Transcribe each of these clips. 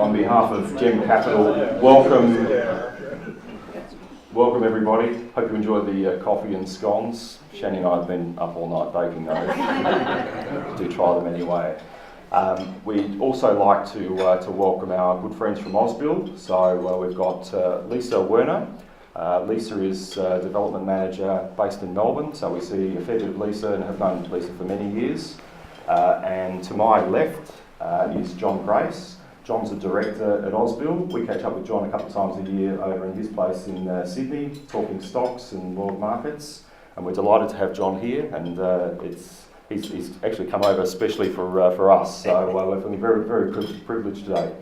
On behalf of Gem Capital, welcome everybody. Hope you enjoyed the coffee and scones. Shannon and I have been up all night baking those. Do try them anyway. We'd also like to welcome our good friends from Ausbil. So we've got Lisa Werner. Lisa is Development Manager based in Melbourne, so we see a fair bit of Lisa and have known Lisa for many years. And to my left is John Grace. John's a director at Ausbil. We catch up with John a couple of times a year over in his place in Sydney, talking stocks and world markets. And we're delighted to have John here, and he's actually come over especially for us, so we're feeling very, very privileged today.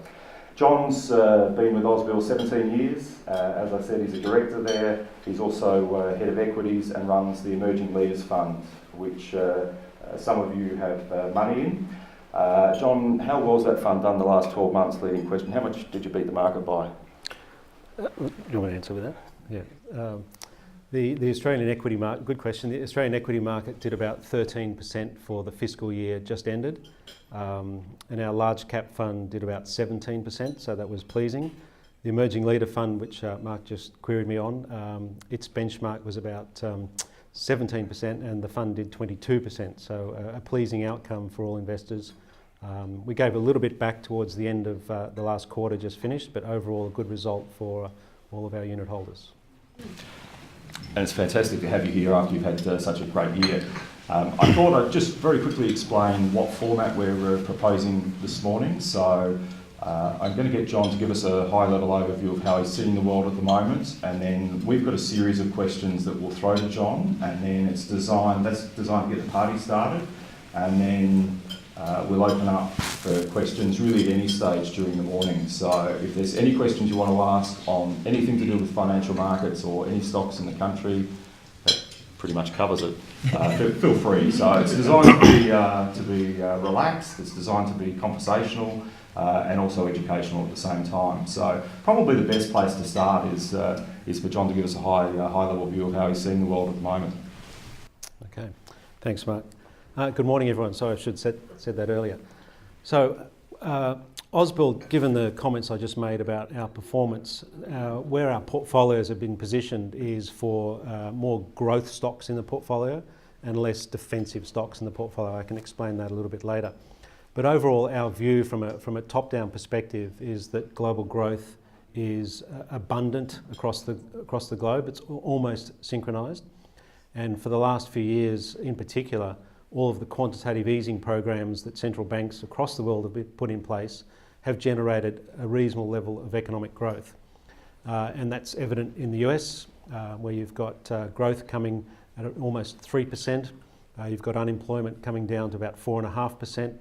John's been with Ausbil 17 years. As I said, he's a director there. He's also head of equities and runs the Emerging Leaders Fund, which some of you have money in. John, how well has that fund done the last 12 months? Leading question. How much did you beat the market by? Do you want to answer with that? Yeah. The Australian equity market, good question. The Australian equity market did about 13% for the fiscal year just ended. And our large cap fund did about 17%, so that was pleasing. The Emerging Leader Fund, which Mark just queried me on, its benchmark was about 17% and the fund did 22%, so a pleasing outcome for all investors. We gave a little bit back towards the end of the last quarter just finished, but overall a good result for all of our unit holders. And it's fantastic to have you here after you've had such a great year. I thought I'd just very quickly explain what format we're proposing this morning. So I'm going to get John to give us a high-level overview of how he's seeing the world at the moment, and then we've got a series of questions that we'll throw to John, and then that's designed to get the party started, and then we'll open up for questions really at any stage during the morning. So if there's any questions you want to ask on anything to do with financial markets or any stocks in the country, that pretty much covers it. Feel free. So it's designed to be relaxed. It's designed to be conversational and also educational at the same time. So probably the best place to start is for John to give us a high level view of how he's seeing the world at the moment. Okay, thanks, Mark. Good morning, everyone. Sorry, I should have said that earlier. So, Ausbil, given the comments I just made about our performance, where our portfolios have been positioned is for more growth stocks in the portfolio and less defensive stocks in the portfolio. I can explain that a little bit later. But overall, our view from a top-down perspective is that global growth is abundant across the globe. It's almost synchronised. And for the last few years in particular, all of the quantitative easing programs that central banks across the world have put in place have generated a reasonable level of economic growth. And that's evident in the US, where you've got growth coming at almost 3%. You've got unemployment coming down to about 4.5%.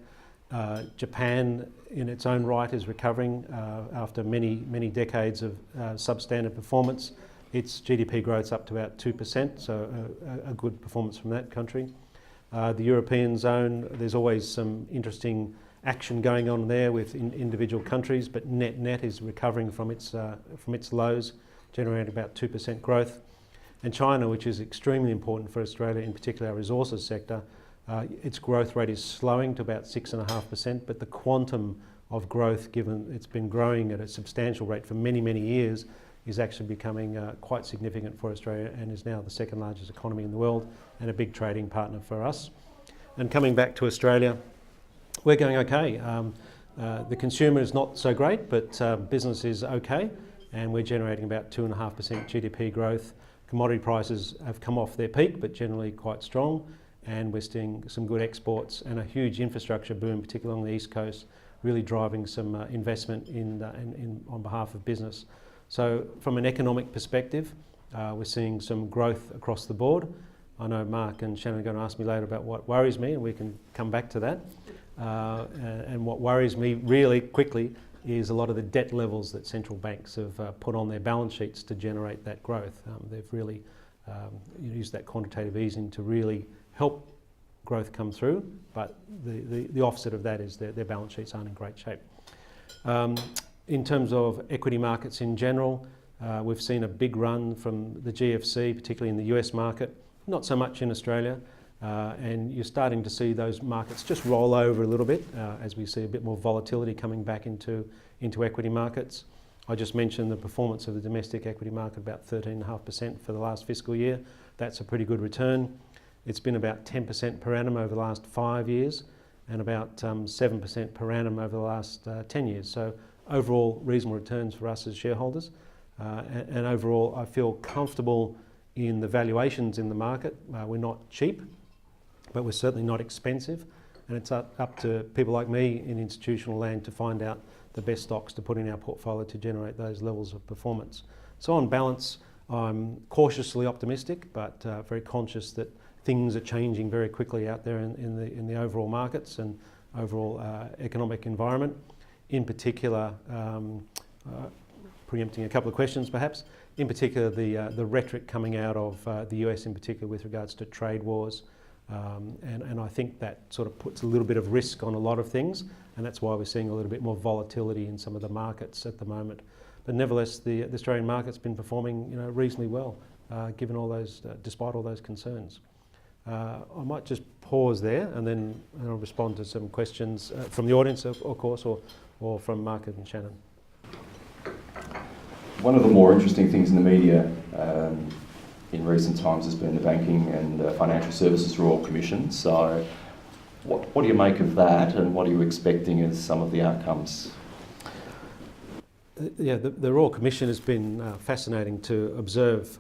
Japan, in its own right, is recovering after many decades of substandard performance. Its GDP growth's up to about 2%, so a good performance from that country. The European zone, there's always some interesting action going on there with individual countries, but net is recovering from its lows, generating about 2% growth. And China, which is extremely important for Australia, in particular our resources sector, its growth rate is slowing to about 6.5%, but the quantum of growth, given it's been growing at a substantial rate for many years, is actually becoming quite significant for Australia and is now the second largest economy in the world and a big trading partner for us. And coming back to Australia, we're going okay. The consumer is not so great, but business is okay, and we're generating about 2.5% GDP growth. Commodity prices have come off their peak, but generally quite strong, and we're seeing some good exports and a huge infrastructure boom, particularly along the East Coast, really driving some investment on behalf of business. So from an economic perspective, we're seeing some growth across the board. I know Mark and Shannon are going to ask me later about what worries me, and we can come back to that. And what worries me really quickly is a lot of the debt levels that central banks have put on their balance sheets to generate that growth. They've really used that quantitative easing to really help growth come through, but the opposite of that is their balance sheets aren't in great shape. In terms of equity markets in general, we've seen a big run from the GFC, particularly in the US market, not so much in Australia, and you're starting to see those markets just roll over a little bit as we see a bit more volatility coming back into into equity markets. I just mentioned the performance of the domestic equity market, about 13.5% for the last fiscal year. That's a pretty good return. It's been about 10% per annum over the last 5 years and about 7% per annum over the last 10 years. So overall, reasonable returns for us as shareholders. And overall, I feel comfortable in the valuations in the market. We're not cheap, but we're certainly not expensive. And it's up to people like me in institutional land to find out the best stocks to put in our portfolio to generate those levels of performance. So on balance, I'm cautiously optimistic, but very conscious that things are changing very quickly out there in the overall markets and overall economic environment. In particular, preempting a couple of questions perhaps, in particular the rhetoric coming out of the US in particular with regards to trade wars. And I think that sort of puts a little bit of risk on a lot of things, and that's why we're seeing a little bit more volatility in some of the markets at the moment. But nevertheless, the Australian market's been performing, reasonably well, given all those, despite all those concerns. I might just pause there, and then I'll respond to some questions from the audience, of course, or from Mark and Shannon. One of the more interesting things in the media in recent times has been the Banking and Financial Services Royal Commission. So what do you make of that, and what are you expecting as some of the outcomes? Yeah, the Royal Commission has been fascinating to observe,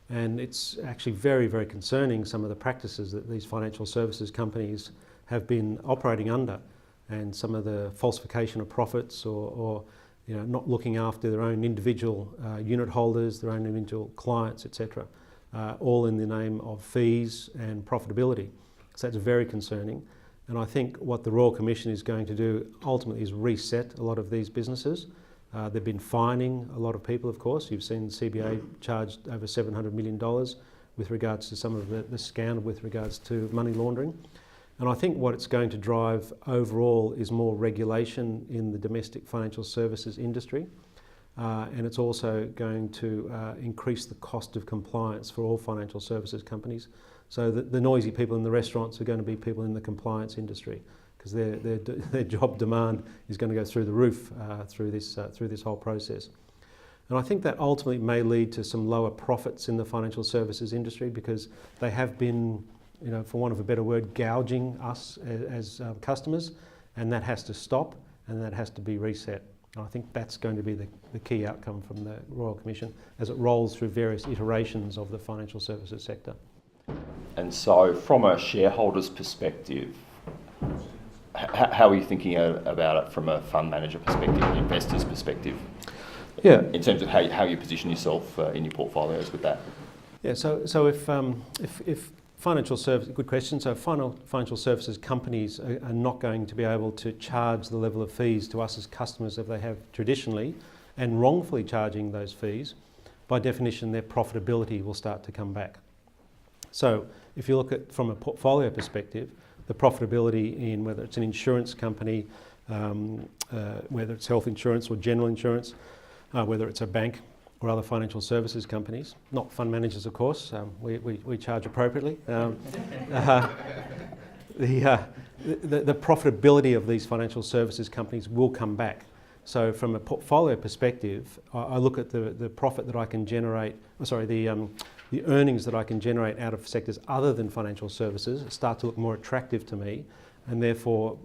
and it's actually very, very concerning, some of the practices that these financial services companies have been operating under, and some of the falsification of profits or not looking after their own individual unit holders, their own individual clients, etc., all in the name of fees and profitability. So that's very concerning. And I think what the Royal Commission is going to do ultimately is reset a lot of these businesses. They've been fining a lot of people, of course. You've seen the CBA charged over $700 million with regards to some of the scandal with regards to money laundering. And I think what it's going to drive overall is more regulation in the domestic financial services industry. And it's also going to increase the cost of compliance for all financial services companies. So the noisy people in the restaurants are going to be people in the compliance industry, because their job demand is going to go through the roof through this whole process. And I think that ultimately may lead to some lower profits in the financial services industry, because they have been, for want of a better word, gouging us as customers, and that has to stop, and that has to be reset. And I think that's going to be the key outcome from the Royal Commission as it rolls through various iterations of the financial services sector. And so from a shareholder's perspective, how are you thinking about it from a fund manager perspective, an investor's perspective? Yeah. In terms of how you position yourself in your portfolios with that? Yeah, so if financial service, good question. So financial services companies are not going to be able to charge the level of fees to us as customers that they have traditionally, and wrongfully charging those fees, by definition their profitability will start to come back. So if you look at from a portfolio perspective, the profitability in whether it's an insurance company, whether it's health insurance or general insurance, whether it's a bank or other financial services companies, not fund managers of course, we charge appropriately. The profitability of these financial services companies will come back. So from a portfolio perspective, I look at the profit that I can generate, the earnings that I can generate out of sectors other than financial services start to look more attractive to me, and therefore,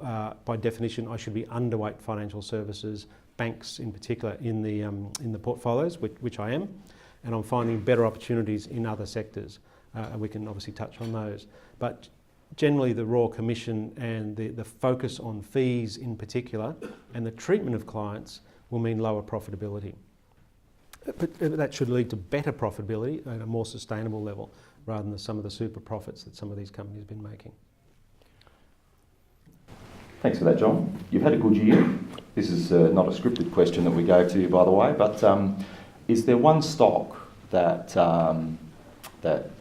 by definition, I should be underweight financial services, banks in particular, in the portfolios, which I am, and I'm finding better opportunities in other sectors, and we can obviously touch on those. But generally, the Royal Commission and the focus on fees in particular, and the treatment of clients will mean lower profitability. But that should lead to better profitability at a more sustainable level, rather than some of the super profits that some of these companies have been making. Thanks for that, John. You've had a good year. This is not a scripted question that we go to, by the way, but is there one stock that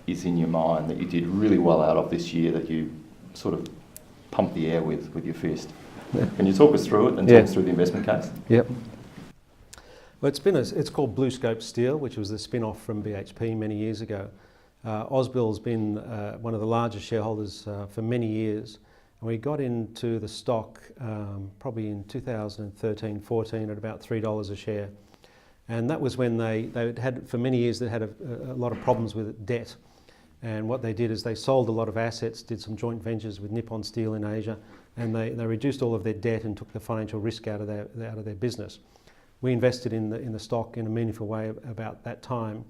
is in your mind that you did really well out of this year, that you sort of pumped the air with your fist? Yeah. Can you talk us through it and talk us through the investment case? Yep. Well, it's called Bluescope Steel, which was the spin-off from BHP many years ago. Ausbil's been one of the largest shareholders for many years, And we got into the stock probably in 2013-14 at about $3 a share. And that was when they had, for many years, they had a lot of problems with debt. And what they did is they sold a lot of assets, did some joint ventures with Nippon Steel in Asia, and they reduced all of their debt and took the financial risk out of their business. We invested in the stock in a meaningful way about that time.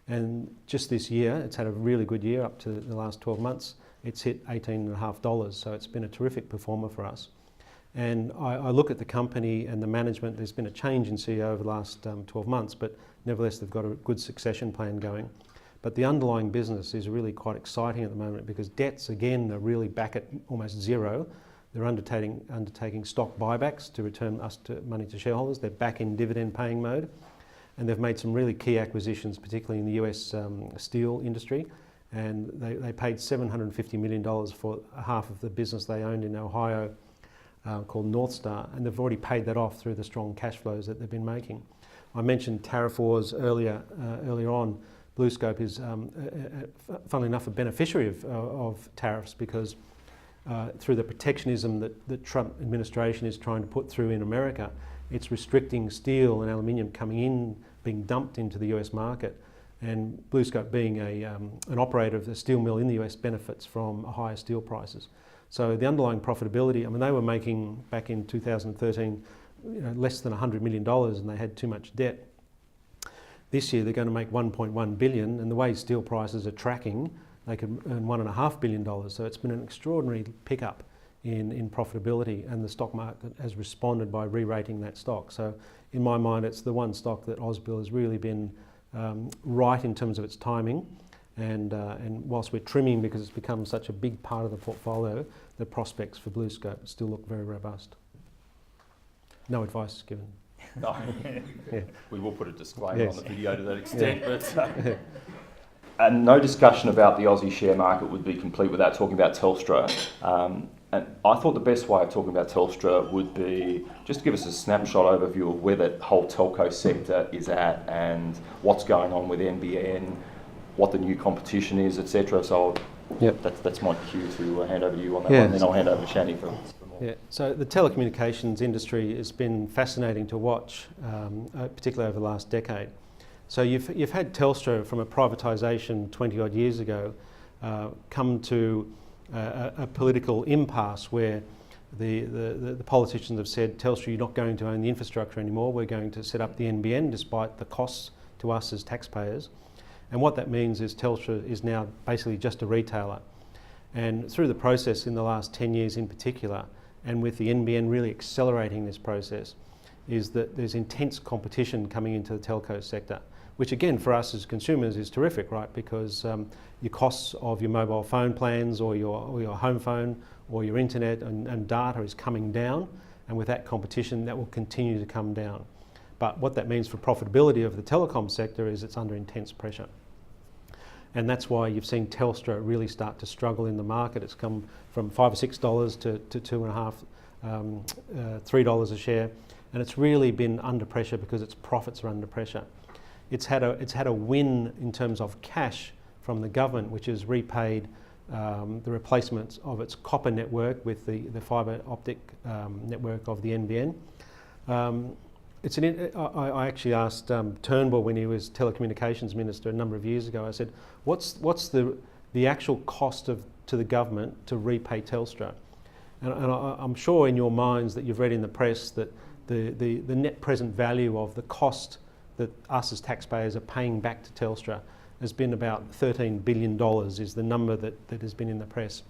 And just this year, it's had a really good year up to the last 12 months. It's hit $18.50, so it's been a terrific performer for us. And I look at the company and the management. There's been a change in CEO over the last 12 months, but nevertheless they've got a good succession plan going. But the underlying business is really quite exciting at the moment because debts again are really back at almost zero. They're undertaking stock buybacks to return money to shareholders. They're back in dividend paying mode, and they've made some really key acquisitions, particularly in the US steel industry. And they paid $750 million for half of the business they owned in Ohio called North Star, and they've already paid that off through the strong cash flows that they've been making. I mentioned tariff wars earlier on. Bluescope is, funnily enough, a beneficiary of tariffs because through the protectionism that the Trump administration is trying to put through in America, it's restricting steel and aluminium coming in, being dumped into the US market. And Bluescope, being an operator of the steel mill in the US, benefits from higher steel prices. So the underlying profitability, I mean, they were making back in 2013 less than $100 million and they had too much debt. This year they're going to make $1.1 billion, and the way steel prices are tracking, they could earn $1.5 billion. So it's been an extraordinary pickup in profitability, and the stock market has responded by re-rating that stock. So in my mind, it's the one stock that Ausbil has really been right in terms of its timing. And whilst we're trimming because it's become such a big part of the portfolio, the prospects for Bluescope still look very robust. No advice given. No. Yeah. We will put a disclaimer Yes. on the video to that extent, but and no discussion about the Aussie share market would be complete without talking about Telstra. And I thought the best way of talking about Telstra would be just to give us a snapshot overview of where that whole telco sector is at and what's going on with NBN, what the new competition is, etc. So Yep. that's my cue to hand over to you on that Yeah. one, then I'll hand over to Shani for more. Yeah, so the telecommunications industry has been fascinating to watch, particularly over the last decade. So you've had Telstra from a privatisation 20 odd years ago come to a political impasse where the politicians have said, Telstra, you're not going to own the infrastructure anymore, we're going to set up the NBN despite the costs to us as taxpayers. And what that means is Telstra is now basically just a retailer. And through the process in the last 10 years in particular, and with the NBN really accelerating this process, is that there's intense competition coming into the telco sector, which again for us as consumers is terrific, right? Because your costs of your mobile phone plans or your home phone or your internet and data is coming down, and with that competition that will continue to come down. But what that means for profitability of the telecom sector is it's under intense pressure. And that's why you've seen Telstra really start to struggle in the market. It's come from $5 or $6 to $2.5, $3 a share, and it's really been under pressure because its profits are under pressure. It's had a win in terms of cash from the government, which has repaid the replacements of its copper network with the fibre optic network of the NBN. I actually asked Turnbull when he was telecommunications minister a number of years ago. I said, "What's the actual cost to the government to repay Telstra?" And I'm sure in your minds that you've read in the press that the net present value of the cost that us as taxpayers are paying back to Telstra has been about $13 billion is the number that has been in the press.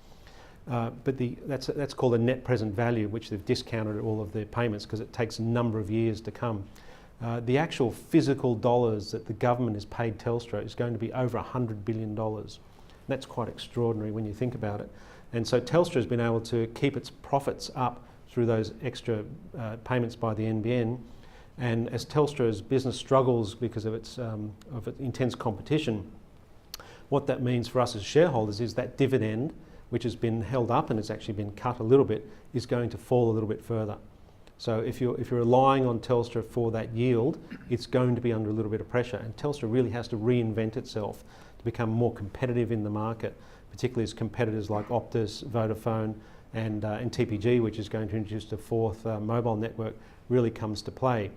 But that's called a net present value, which they've discounted all of their payments because it takes a number of years to come. The actual physical dollars that the government has paid Telstra is going to be over $100 billion. That's quite extraordinary when you think about it. And so Telstra has been able to keep its profits up through those extra payments by the NBN. And as Telstra's business struggles because of its intense competition, what that means for us as shareholders is that dividend, which has been held up and has actually been cut a little bit, is going to fall a little bit further. So if you're relying on Telstra for that yield, it's going to be under a little bit of pressure. And Telstra really has to reinvent itself to become more competitive in the market, particularly as competitors like Optus, Vodafone and TPG, which is going to introduce the fourth mobile network, really comes to play.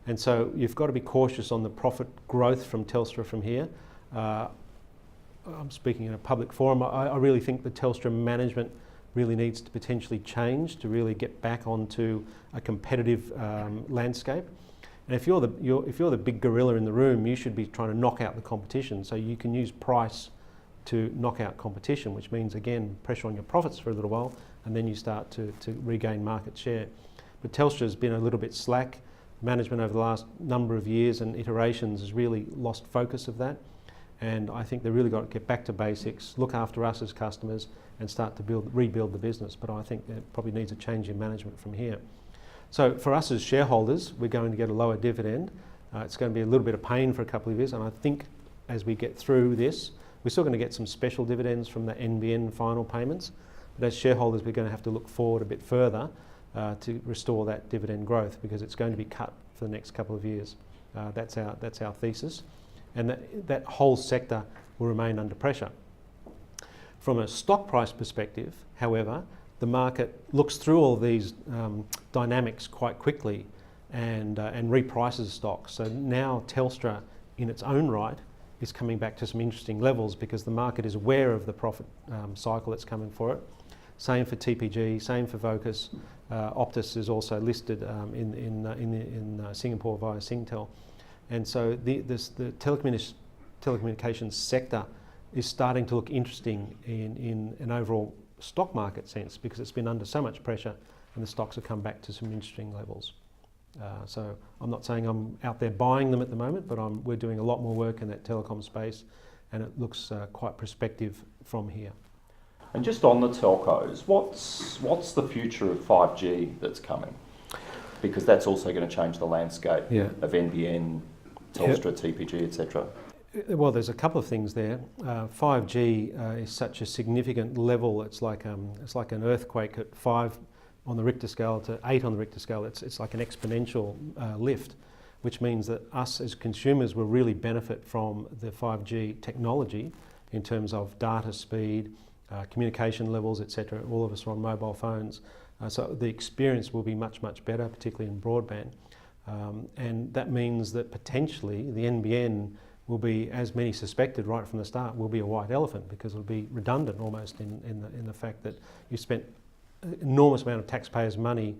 And so you've got to be cautious on the profit growth from Telstra from here. I'm speaking in a public forum. I really think the Telstra management really needs to potentially change to really get back onto a competitive landscape. And if you're the big gorilla in the room, you should be trying to knock out the competition. So you can use price to knock out competition, which means, again, pressure on your profits for a little while, and then you start to regain market share. But Telstra's been a little bit slack. Management over the last number of years and iterations has really lost focus of that. And I think they've really got to get back to basics, look after us as customers, and start to rebuild the business. But I think there probably needs a change in management from here. So for us as shareholders, we're going to get a lower dividend. It's going to be a little bit of pain for a couple of years, and I think as we get through this, we're still going to get some special dividends from the NBN final payments. But as shareholders, we're going to have to look forward a bit further to restore that dividend growth, because it's going to be cut for the next couple of years. That's our thesis. And that whole sector will remain under pressure. From a stock price perspective, however, the market looks through all these dynamics quite quickly and reprices stocks. So now Telstra, in its own right, is coming back to some interesting levels because the market is aware of the profit cycle that's coming for it. Same for TPG, same for Vocus. Optus is also listed in Singapore via Singtel. And so the telecommunications sector is starting to look interesting in an overall stock market sense, because it's been under so much pressure and the stocks have come back to some interesting levels. So I'm not saying I'm out there buying them at the moment, but we're doing a lot more work in that telecom space, and it looks quite prospective from here. And just on the telcos, what's the future of 5G that's coming? Because that's also going to change the landscape of NBN, Telstra, TPG, etc. Well, there's a couple of things there. 5G is such a significant level. It's like an earthquake at 5 on the Richter scale to 8 on the Richter scale. It's like an exponential lift, which means that us as consumers will really benefit from the 5G technology in terms of data speed, communication levels, etc. All of us are on mobile phones. So the experience will be much, much better, particularly in broadband. And that means that potentially the NBN will be, as many suspected right from the start, will be a white elephant, because it'll be redundant almost in the fact that you spent an enormous amount of taxpayers' money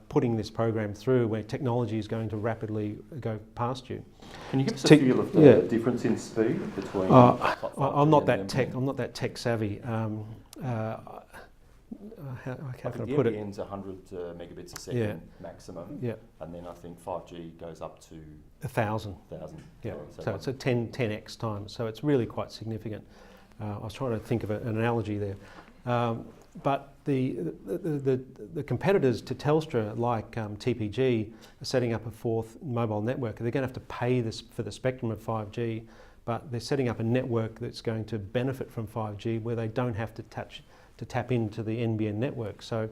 putting this program through, where technology is going to rapidly go past you. Can you give us a feel of the difference in speed between? I'm not that tech savvy. How can I put it? NBN's 100 megabits a second maximum, and then I think 5G goes up to 1,000. Yeah, so it's a 10x times. So it's really quite significant. I was trying to think of an analogy there. But the competitors to Telstra, like TPG, are setting up a fourth mobile network. They're going to have to pay this for the spectrum of 5G, but they're setting up a network that's going to benefit from 5G, where they don't have to tap into the NBN network. So,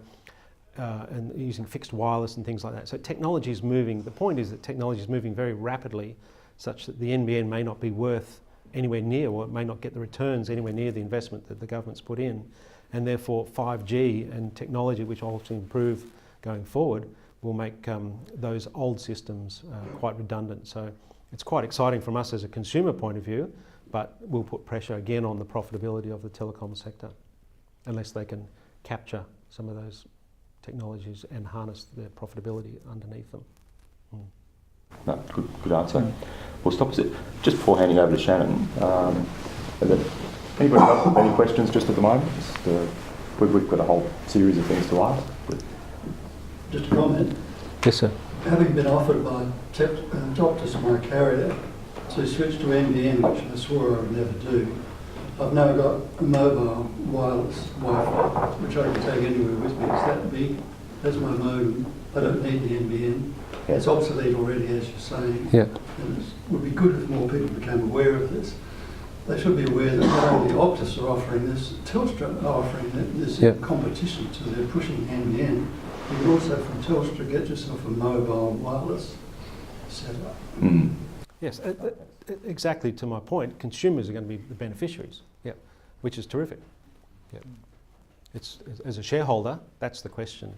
and using fixed wireless and things like that. So technology is moving. The point is that technology is moving very rapidly, such that the NBN may not be worth anywhere near, or it may not get the returns anywhere near the investment that the government's put in. And therefore 5G and technology, which will also improve going forward, will make those old systems quite redundant. So it's quite exciting from us as a consumer point of view, but will put pressure again on the profitability of the telecom sector, unless they can capture some of those technologies and harness their profitability underneath them. No, good answer. We'll stop it. Just before handing over to Shannon, anybody got any questions just at the moment? We've got a whole series of things to ask. Just a comment. Yes, sir. Having been offered by Optus, my carrier, to switch to NBN, which I swore I would never do, I've now got a mobile wireless Wi-Fi, which I can take anywhere with me. It's that big. That's my modem. I don't need the NBN. Yeah. It's obsolete already, as you're saying. Yeah. And it would be good if more people became aware of this. They should be aware that not only Optus are offering this, Telstra are offering this competition, so they're pushing NBN. You can also, from Telstra, get yourself a mobile wireless setup. Mm. Yes, exactly to my point. Consumers are going to be the beneficiaries, which is terrific. It's, as a shareholder, that's the question.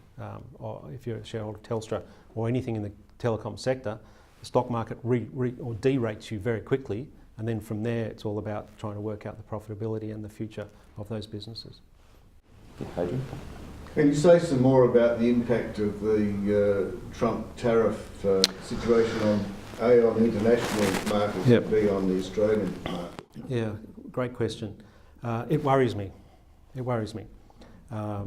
Or if you're a shareholder of Telstra or anything in the telecom sector, the stock market or derates you very quickly, and then from there it's all about trying to work out the profitability and the future of those businesses. Adrian? Can you say some more about the impact of the Trump tariff situation on international markets Yep. and B, on the Australian market? Yeah, great question. It worries me. It worries me. I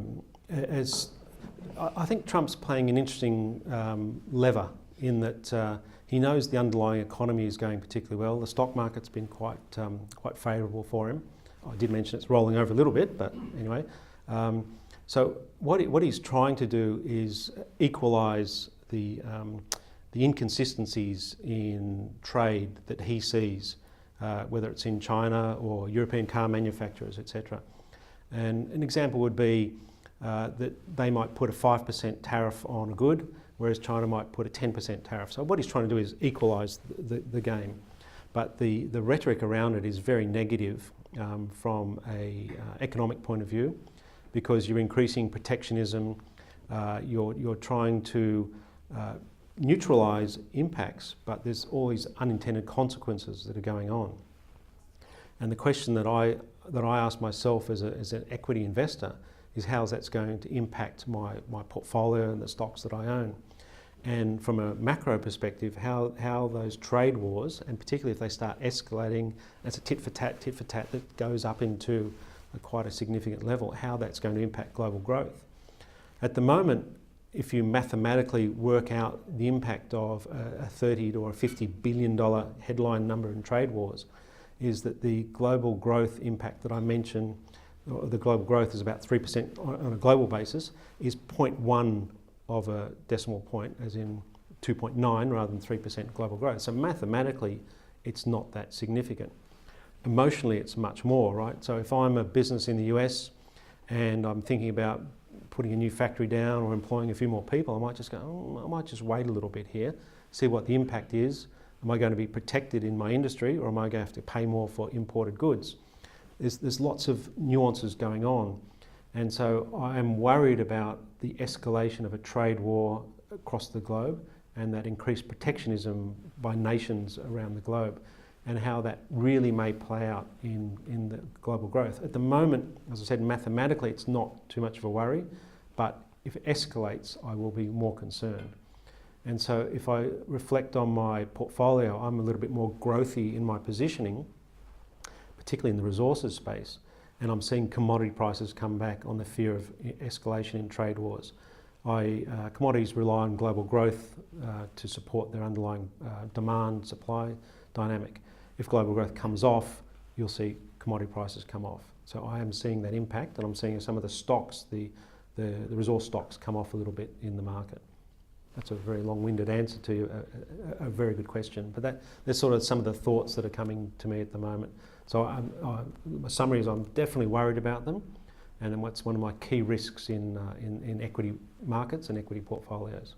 think Trump's playing an interesting lever in that he knows the underlying economy is going particularly well. The stock market's been quite favourable for him. I did mention it's rolling over a little bit, but anyway. So what he's trying to do is equalise the inconsistencies in trade that he sees, whether it's in China or European car manufacturers, etc. And an example would be that they might put a 5% tariff on a good, whereas China might put a 10% tariff. So what he's trying to do is equalise the game. But the rhetoric around it is very negative from an economic point of view, because you're increasing protectionism, you're trying to neutralise impacts, but there's always unintended consequences that are going on. And the question that I ask myself as an equity investor is how that's going to impact my portfolio and the stocks that I own. And from a macro perspective, how those trade wars, and particularly if they start escalating, as a tit for tat that goes up into quite a significant level, how that's going to impact global growth. At the moment, if you mathematically work out the impact of a $30 or a $50 billion headline number in trade wars, is that the global growth impact that I mentioned, or the global growth is about 3% on a global basis, is 0.1 of a decimal point, as in 2.9 rather than 3% global growth. So mathematically, it's not that significant. Emotionally, it's much more, right? So if I'm a business in the US and I'm thinking about putting a new factory down or employing a few more people, I might just go, I might just wait a little bit here, see what the impact is. Am I going to be protected in my industry, or am I going to have to pay more for imported goods? There's lots of nuances going on. And so I am worried about the escalation of a trade war across the globe and that increased protectionism by nations around the globe, and how that really may play out in the global growth. At the moment, as I said, mathematically it's not too much of a worry, but if it escalates, I will be more concerned. And so if I reflect on my portfolio, I'm a little bit more growthy in my positioning, particularly in the resources space, and I'm seeing commodity prices come back on the fear of escalation in trade wars. Commodities rely on global growth to support their underlying demand-supply dynamic. If global growth comes off, you'll see commodity prices come off. So I am seeing that impact, and I'm seeing some of the stocks, the resource stocks, come off a little bit in the market. That's a very long-winded answer to a very good question, but there's sort of some of the thoughts that are coming to me at the moment. So my summary is I'm definitely worried about them, and what's one of my key risks in equity markets and equity portfolios.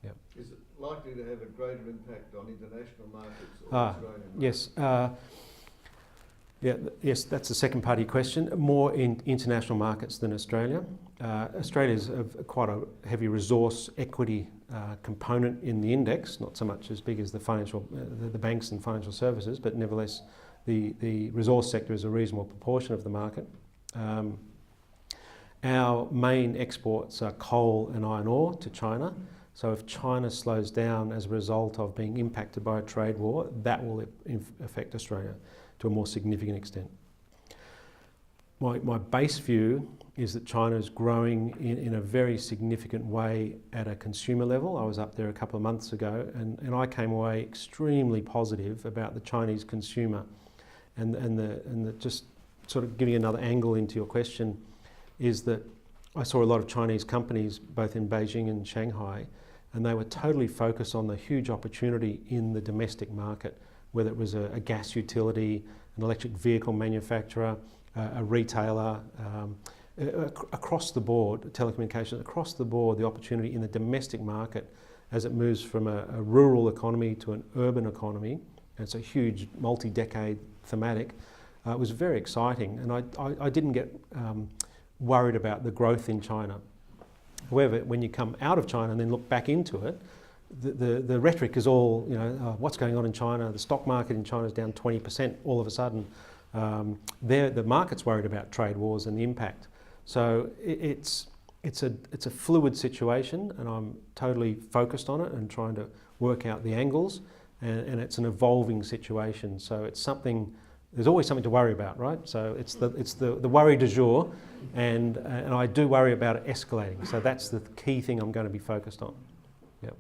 Yeah. Is it likely to have a greater impact on international markets or Australian markets? Yes. Yes, that's the second part of your question. More in international markets than Australia. Australia's quite a heavy resource equity component in the index, not so much as big as the banks and financial services, but nevertheless, the resource sector is a reasonable proportion of the market. Our main exports are coal and iron ore to China. So if China slows down as a result of being impacted by a trade war, that will affect Australia to a more significant extent. My base view is that China is growing in a very significant way at a consumer level. I was up there a couple of months ago, and I came away extremely positive about the Chinese consumer. And just sort of giving another angle into your question is that I saw a lot of Chinese companies both in Beijing and Shanghai, and they were totally focused on the huge opportunity in the domestic market, whether it was a gas utility, an electric vehicle manufacturer, a retailer, across the board, telecommunications, across the board, the opportunity in the domestic market as it moves from a rural economy to an urban economy. And it's a huge multi-decade thematic. It was very exciting, and I didn't get worried about the growth in China. However, when you come out of China and then look back into it, the rhetoric is all, what's going on in China? The stock market in China is down 20% all of a sudden. The market's worried about trade wars and the impact. So it's a fluid situation, and I'm totally focused on it and trying to work out the angles. And it's an evolving situation. So it's something. There's always something to worry about, right? So it's the worry du jour, and I do worry about it escalating. So that's the key thing I'm going to be focused on. Yep.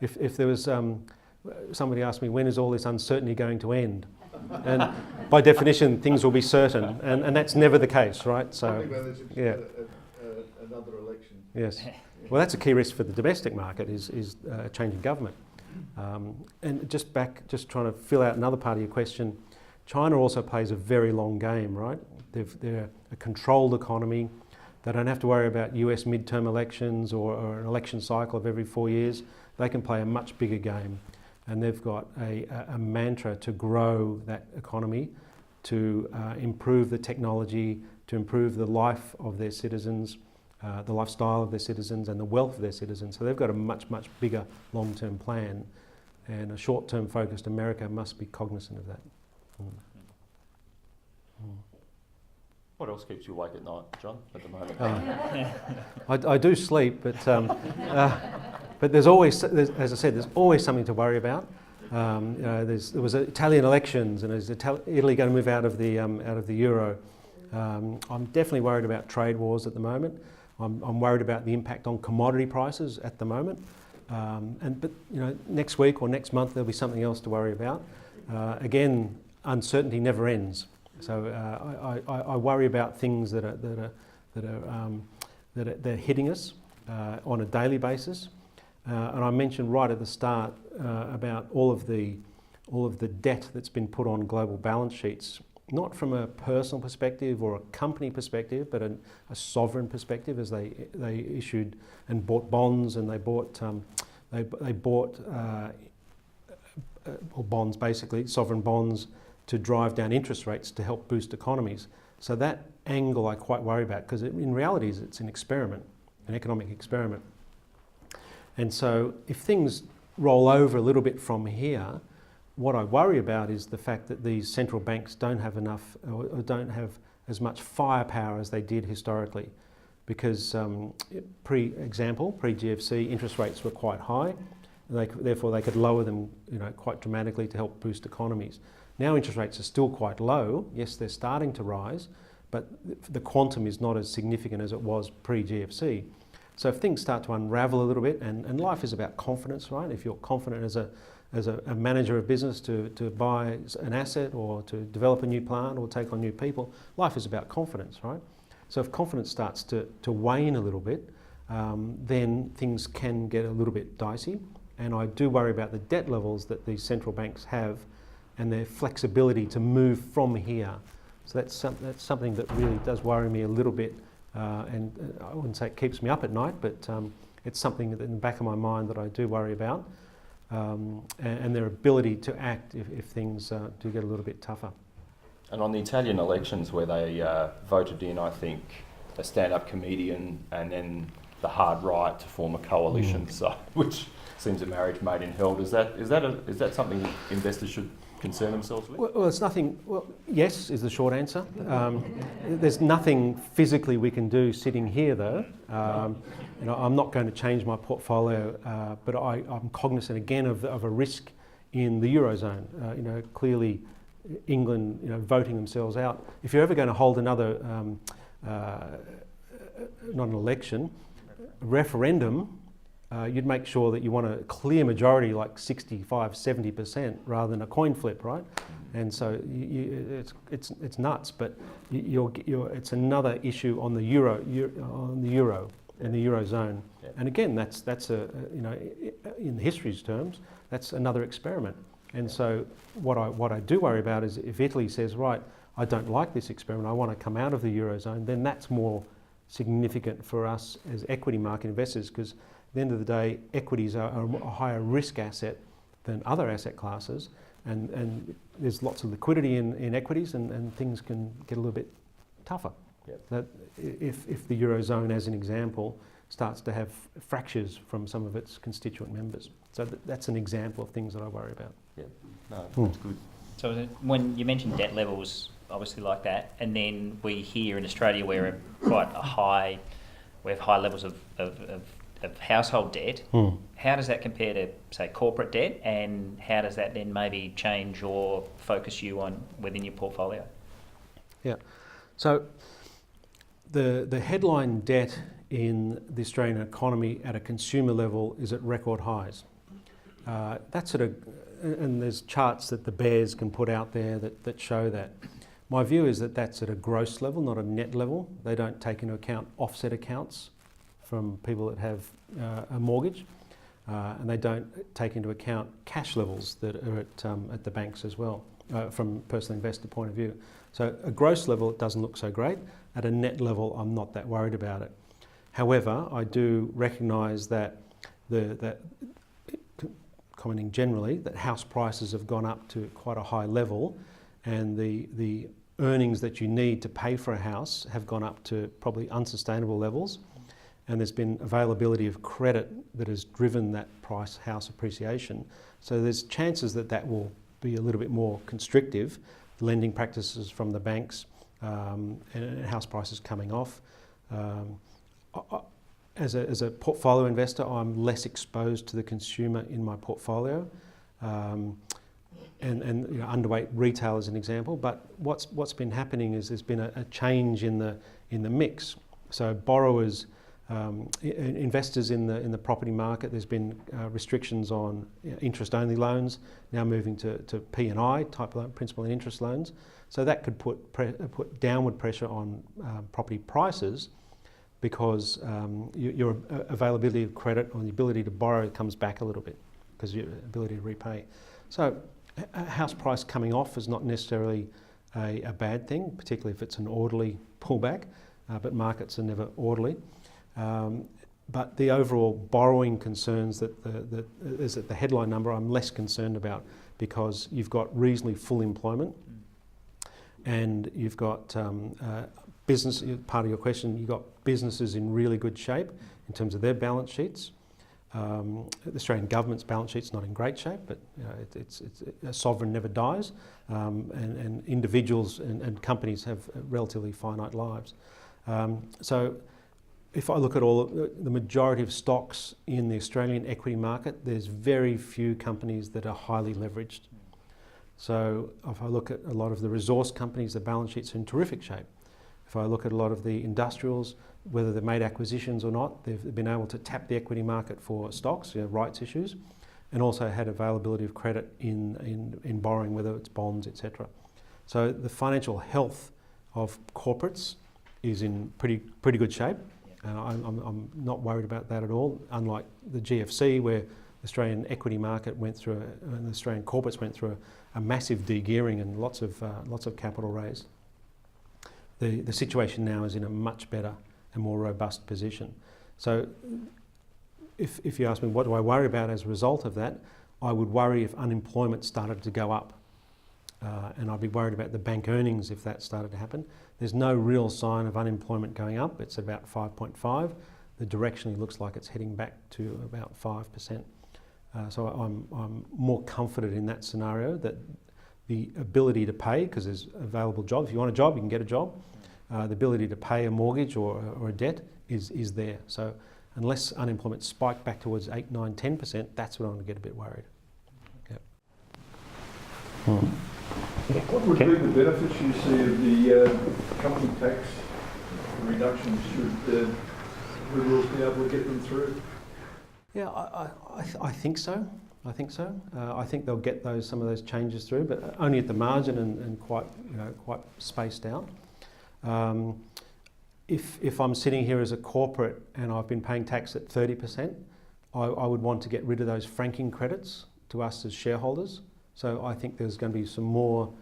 If there was somebody asked me, when is all this uncertainty going to end? And by definition, things will be certain, and that's never the case, right? So yeah. Another election. Yes. Well, that's a key risk for the domestic market is changing government. And just trying to fill out another part of your question, China also plays a very long game, right? They're a controlled economy. They don't have to worry about US midterm elections or an election cycle of every 4 years. They can play a much bigger game. And they've got a mantra to grow that economy, to improve the technology, to improve the life of their citizens, the lifestyle of their citizens and the wealth of their citizens. So they've got a much bigger long-term plan, and a short-term focused America must be cognizant of that. What else keeps you awake at night, John, at the moment? I do sleep, but there's always, as I said, there's always something to worry about. There was Italian elections, and is Italy going to move out of the euro? I'm definitely worried about trade wars at the moment. I'm worried about the impact on commodity prices at the moment. But next week or next month there'll be something else to worry about. Again, uncertainty never ends. So I worry about things that are hitting us on a daily basis. And I mentioned right at the start about all of the debt that's been put on global balance sheets, not from a personal perspective or a company perspective, but a sovereign perspective, as they issued and bought bonds, and they bought or bonds, basically sovereign bonds, to drive down interest rates to help boost economies. So that angle I quite worry about, because in reality it's an experiment, an economic experiment. And so if things roll over a little bit from here, what I worry about is the fact that these central banks don't have enough or don't have as much firepower as they did historically, because pre-GFC interest rates were quite high, and therefore they could lower them quite dramatically to help boost economies. Now interest rates are still quite low. Yes, they're starting to rise, but the quantum is not as significant as it was pre-GFC. So if things start to unravel a little bit, and life is about confidence, right? If you're confident as a manager of business to buy an asset or to develop a new plant or take on new people, life is about confidence, right? So if confidence starts to wane a little bit, then things can get a little bit dicey. And I do worry about the debt levels that these central banks have and their flexibility to move from here. So that's something that really does worry me a little bit. And I wouldn't say it keeps me up at night, but it's something that in the back of my mind that I do worry about. And their ability to act if things do get a little bit tougher. And on the Italian elections, where they voted in, I think, a stand-up comedian and then the hard right to form a coalition, so which seems a marriage made in hell. Is that something investors should concern themselves with? Well, it's nothing. Well, yes is the short answer. There's nothing physically we can do sitting here, though. I'm not going to change my portfolio, but I'm cognizant again of a risk in the eurozone. Clearly, England, voting themselves out. If you're ever going to hold another, not an election, a referendum, you'd make sure that you want a clear majority, like 65, 70%, rather than a coin flip, right? And so it's nuts, but it's another issue on the euro and the eurozone. Yeah. And again, that's in history's terms, that's another experiment. And so what I do worry about is if Italy says, right, I don't like this experiment, I want to come out of the eurozone, then that's more significant for us as equity market investors, because at the end of the day, equities are a higher risk asset than other asset classes, and there's lots of liquidity in equities, and things can get a little bit tougher. Yep. That if the Eurozone, as an example, starts to have fractures from some of its constituent members. So that's an example of things that I worry about. Yeah, no, that's good. So when you mentioned debt levels, obviously like that, and then we here in Australia we have high levels of household debt. How does that compare to, say, corporate debt, and how does that then maybe change or focus you on within your portfolio? Yeah, so the headline debt in the Australian economy at a consumer level is at record highs. That's at and there's charts that the bears can put out there that show that. My view is that that's at a gross level, not a net level. They don't take into account offset accounts from people that have a mortgage, and they don't take into account cash levels that are at the banks as well, from a personal investor point of view. So at a gross level, it doesn't look so great. At a net level, I'm not that worried about it. However, I do recognise that commenting generally, that house prices have gone up to quite a high level, and the earnings that you need to pay for a house have gone up to probably unsustainable levels, and there's been availability of credit that has driven that price house appreciation. So there's chances that will be a little bit more constrictive, lending practices from the banks, and house prices coming off. As a portfolio investor, I'm less exposed to the consumer in my portfolio, and underweight retail as an example. But what's been happening is there's been a change in the mix. So borrowers, investors in the property market, there's been restrictions on interest-only loans, now moving to P&I type loan, principal and interest loans. So that could put downward pressure on property prices, because your availability of credit or the ability to borrow comes back a little bit because your ability to repay. So a house price coming off is not necessarily a bad thing, particularly if it's an orderly pullback, but markets are never orderly. But the overall borrowing concerns that is at the headline number, I'm less concerned about, because you've got reasonably full employment, and you've got business, part of your question, you've got businesses in really good shape in terms of their balance sheets. The Australian government's balance sheet's not in great shape, but it's a sovereign never dies, and individuals and companies have relatively finite lives. So if I look at the majority of stocks in the Australian equity market, there's very few companies that are highly leveraged. So if I look at a lot of the resource companies, the balance sheets are in terrific shape. If I look at a lot of the industrials, whether they've made acquisitions or not, they've been able to tap the equity market for stocks, rights issues, and also had availability of credit in borrowing, whether it's bonds, etc. So the financial health of corporates is in pretty good shape, and I'm not worried about that at all. Unlike the GFC, where the Australian equity market went through, and the Australian corporates went through a massive de-gearing and lots of capital raised. The situation now is in a much better and more robust position. So if you ask me what do I worry about as a result of that, I would worry if unemployment started to go up, and I'd be worried about the bank earnings if that started to happen. There's no real sign of unemployment going up. It's about 5.5. The directionally looks like it's heading back to about 5%. So I'm more confident in that scenario, that the ability to pay, because there's available jobs. If you want a job, you can get a job. The ability to pay a mortgage or a debt is there. So unless unemployment spiked back towards 8, 9, 10%, that's when I'm going to get a bit worried. Yep. What would be the benefits you see of the company tax reductions? Should Liberals be able to get them through? Yeah, I think so. I think so. I think they'll get some of those changes through, but only at the margin and quite spaced out. If I'm sitting here as a corporate and I've been paying tax at 30%, I would want to get rid of those franking credits to us as shareholders. So I think there's going to be some more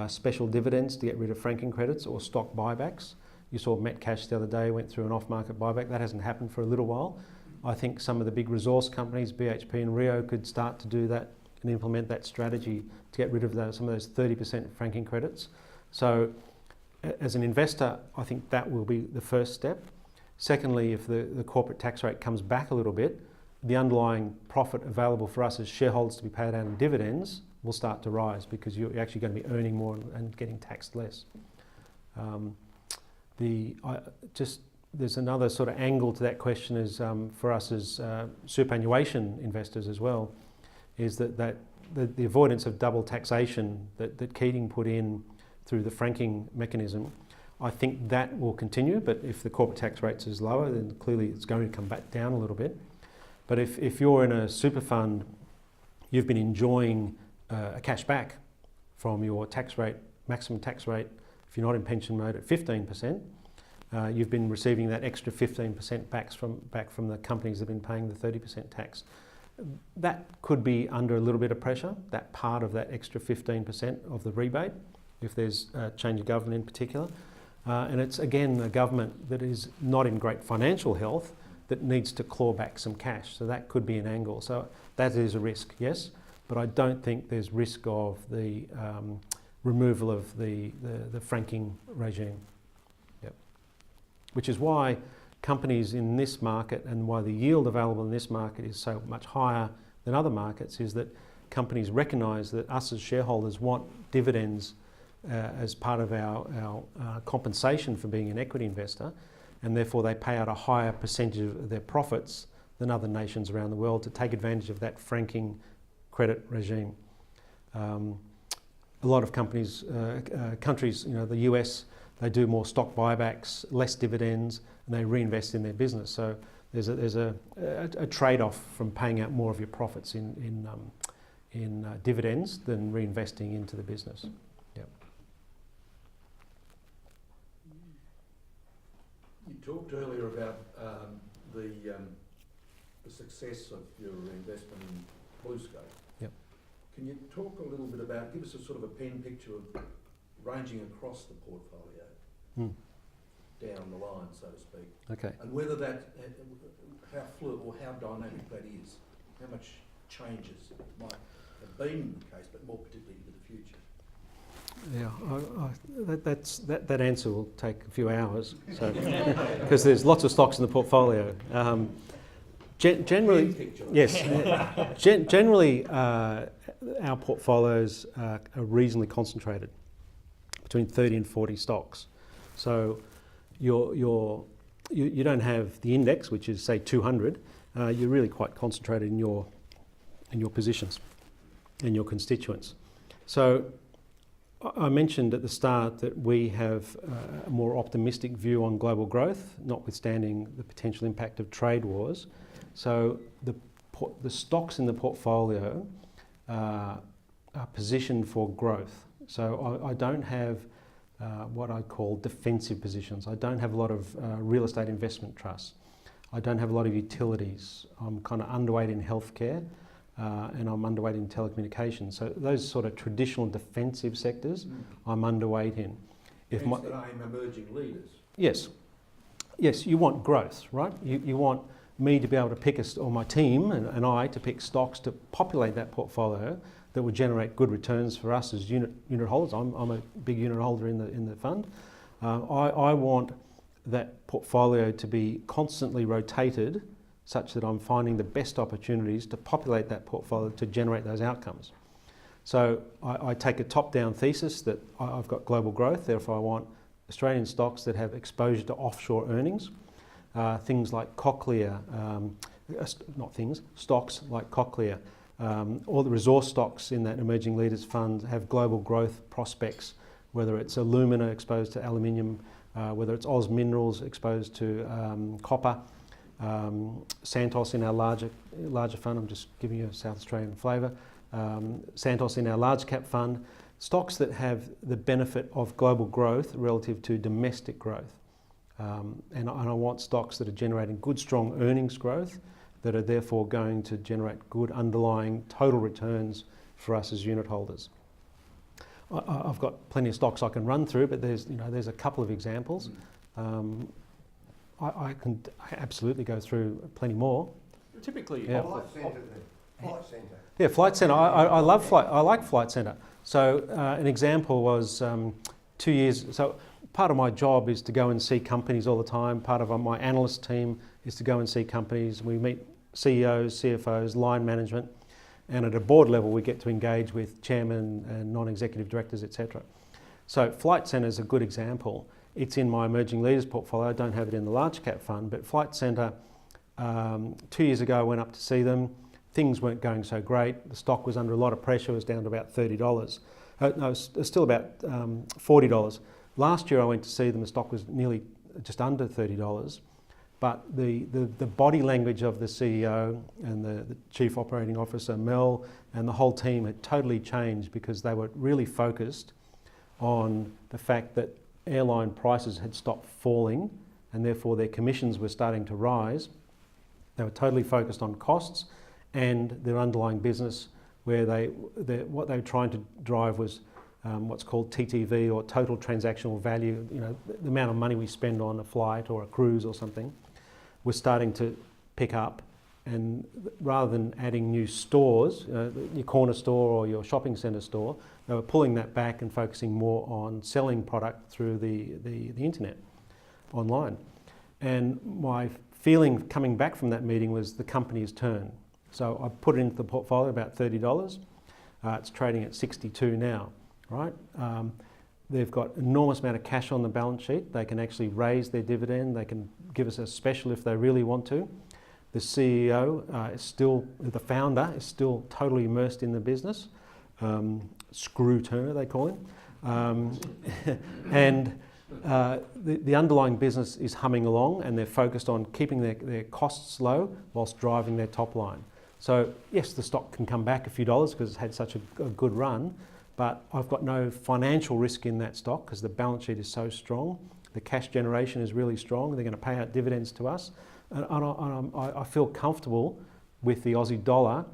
special dividends to get rid of franking credits, or stock buybacks. You saw Metcash the other day went through an off-market buyback. That hasn't happened for a little while. I think some of the big resource companies, BHP and Rio, could start to do that and implement that strategy to get rid of some of those 30% franking credits. So as an investor, I think that will be the first step. Secondly, if the corporate tax rate comes back a little bit, the underlying profit available for us as shareholders to be paid out in dividends will start to rise, because you're actually going to be earning more and getting taxed less. There's another sort of angle to that question is for us as superannuation investors as well, is that the avoidance of double taxation that Keating put in through the franking mechanism. I think that will continue, but if the corporate tax rates is lower, then clearly it's going to come back down a little bit. But if you're in a super fund, you've been enjoying a cash back from your tax rate, maximum tax rate, if you're not in pension mode at 15%, you've been receiving that extra 15% back from the companies that have been paying the 30% tax. That could be under a little bit of pressure, that part of that extra 15% of the rebate, if there's a change of government in particular. And it's again a government that is not in great financial health that needs to claw back some cash. So that could be an angle. So that is a risk, yes, but I don't think there's risk of the removal of the franking regime. Yep. Which is why companies in this market and why the yield available in this market is so much higher than other markets is that companies recognise that us as shareholders want dividends as part of our compensation for being an equity investor, and therefore they pay out a higher percentage of their profits than other nations around the world to take advantage of that franking credit regime. A lot of countries, the US, they do more stock buybacks, less dividends, and they reinvest in their business. So there's a trade-off from paying out more of your profits in dividends than reinvesting into the business. Yep. You talked earlier about the success of your investment in Bluescope. Yep. Can you talk a little bit about, give us a sort of a pen picture of ranging across the portfolio, down the line, so to speak. Okay. And whether that, how fluid or how dynamic that is, how much changes might have been the case, but more particularly into the future. Yeah, that answer will take a few hours, so because there's lots of stocks in the portfolio. Generally, yes. Generally, our portfolios are reasonably concentrated, between 30 and 40 stocks. So you don't have the index, which is say 200. You're really quite concentrated in your positions and your constituents. So I mentioned at the start that we have a more optimistic view on global growth, notwithstanding the potential impact of trade wars. So the stocks in the portfolio are positioned for growth. So I don't have what I call defensive positions. I don't have a lot of real estate investment trusts. I don't have a lot of utilities. I'm kind of underweight in healthcare and I'm underweight in telecommunications. So those sort of traditional defensive sectors I'm underweight in. Hence the name emerging leaders. Yes. Yes, you want growth, right? You want me to be able to pick, or my team and I to pick stocks to populate that portfolio that would generate good returns for us as unit holders. I'm a big unit holder in the fund. I want that portfolio to be constantly rotated such that I'm finding the best opportunities to populate that portfolio to generate those outcomes. So I take a top-down thesis that I've got global growth, therefore I want Australian stocks that have exposure to offshore earnings. Things like Cochlear, stocks like Cochlear. All the resource stocks in that Emerging Leaders Fund have global growth prospects, whether it's Alumina exposed to aluminium, whether it's Oz Minerals exposed to copper, Santos in our larger fund, I'm just giving you a South Australian flavour, Santos in our large cap fund, stocks that have the benefit of global growth relative to domestic growth. And I want stocks that are generating good, strong earnings growth that are therefore going to generate good underlying total returns for us as unit holders. I've got plenty of stocks I can run through, but there's a couple of examples. I can absolutely go through plenty more. Typically, yeah. Flight Centre. Yeah, Flight Centre. I love Flight. I like Flight Centre. So an example was 2 years. So part of my job is to go and see companies all the time. Part of my analyst team is to go and see companies. We meet CEOs, CFOs, line management, and at a board level we get to engage with chairmen and non-executive directors, etc. So Flight Centre is a good example. It's in my emerging leaders portfolio. I don't have it in the large cap fund, but Flight Centre, 2 years ago I went up to see them. Things weren't going so great. The stock was under a lot of pressure. It was down to about $30. No, it's still about $40. Last year I went to see them. The stock was nearly just under $30. But the body language of the CEO and the Chief Operating Officer, Mel, and the whole team had totally changed because they were really focused on the fact that airline prices had stopped falling and therefore their commissions were starting to rise. They were totally focused on costs and their underlying business, where what they were trying to drive was what's called TTV, or total transactional value. You know, the amount of money we spend on a flight or a cruise or something was starting to pick up, and rather than adding new stores, your corner store or your shopping centre store, they were pulling that back and focusing more on selling product through the internet, online. And my feeling coming back from that meeting was the company's turn. So I put it into the portfolio about $30. It's trading at 62 now, right? They've got enormous amount of cash on the balance sheet. They can actually raise their dividend. They can give us a special if they really want to. The CEO is still, the founder is still totally immersed in the business. Screw Turner, they call him. And the underlying business is humming along, and they're focused on keeping their costs low whilst driving their top line. So yes, the stock can come back a few dollars because it's had such a good run, but I've got no financial risk in that stock because the balance sheet is so strong. The cash generation is really strong. They're going to pay out dividends to us. And I feel comfortable with the Aussie dollar,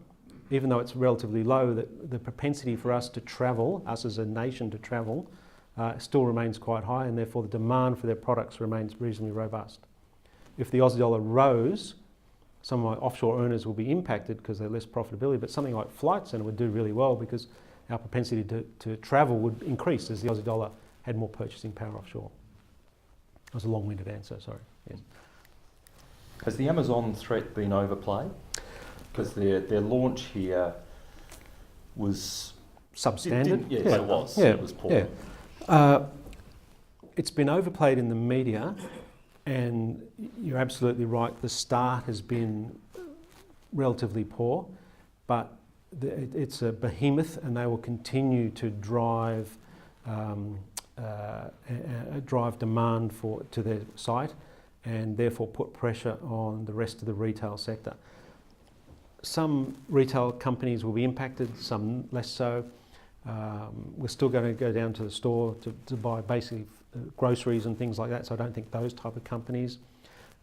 even though it's relatively low, that the propensity for us to travel, us as a nation to travel, still remains quite high, and therefore the demand for their products remains reasonably robust. If the Aussie dollar rose, some of my offshore earners will be impacted because they're less profitability, but something like Flight Centre would do really well because our propensity to travel would increase as the Aussie dollar had more purchasing power offshore. That was a long-winded answer, sorry. Yes. Has the Amazon threat been overplayed? Because their launch here was substandard. Yes, yeah. it was. Yeah. It was poor. Yeah. It's been overplayed in the media, and you're absolutely right. The start has been relatively poor, but it's a behemoth, and they will continue to drive demand to their site, and therefore put pressure on the rest of the retail sector. Some retail companies will be impacted, some less so. We're still going to go down to the store to buy basically groceries and things like that, so I don't think those type of companies.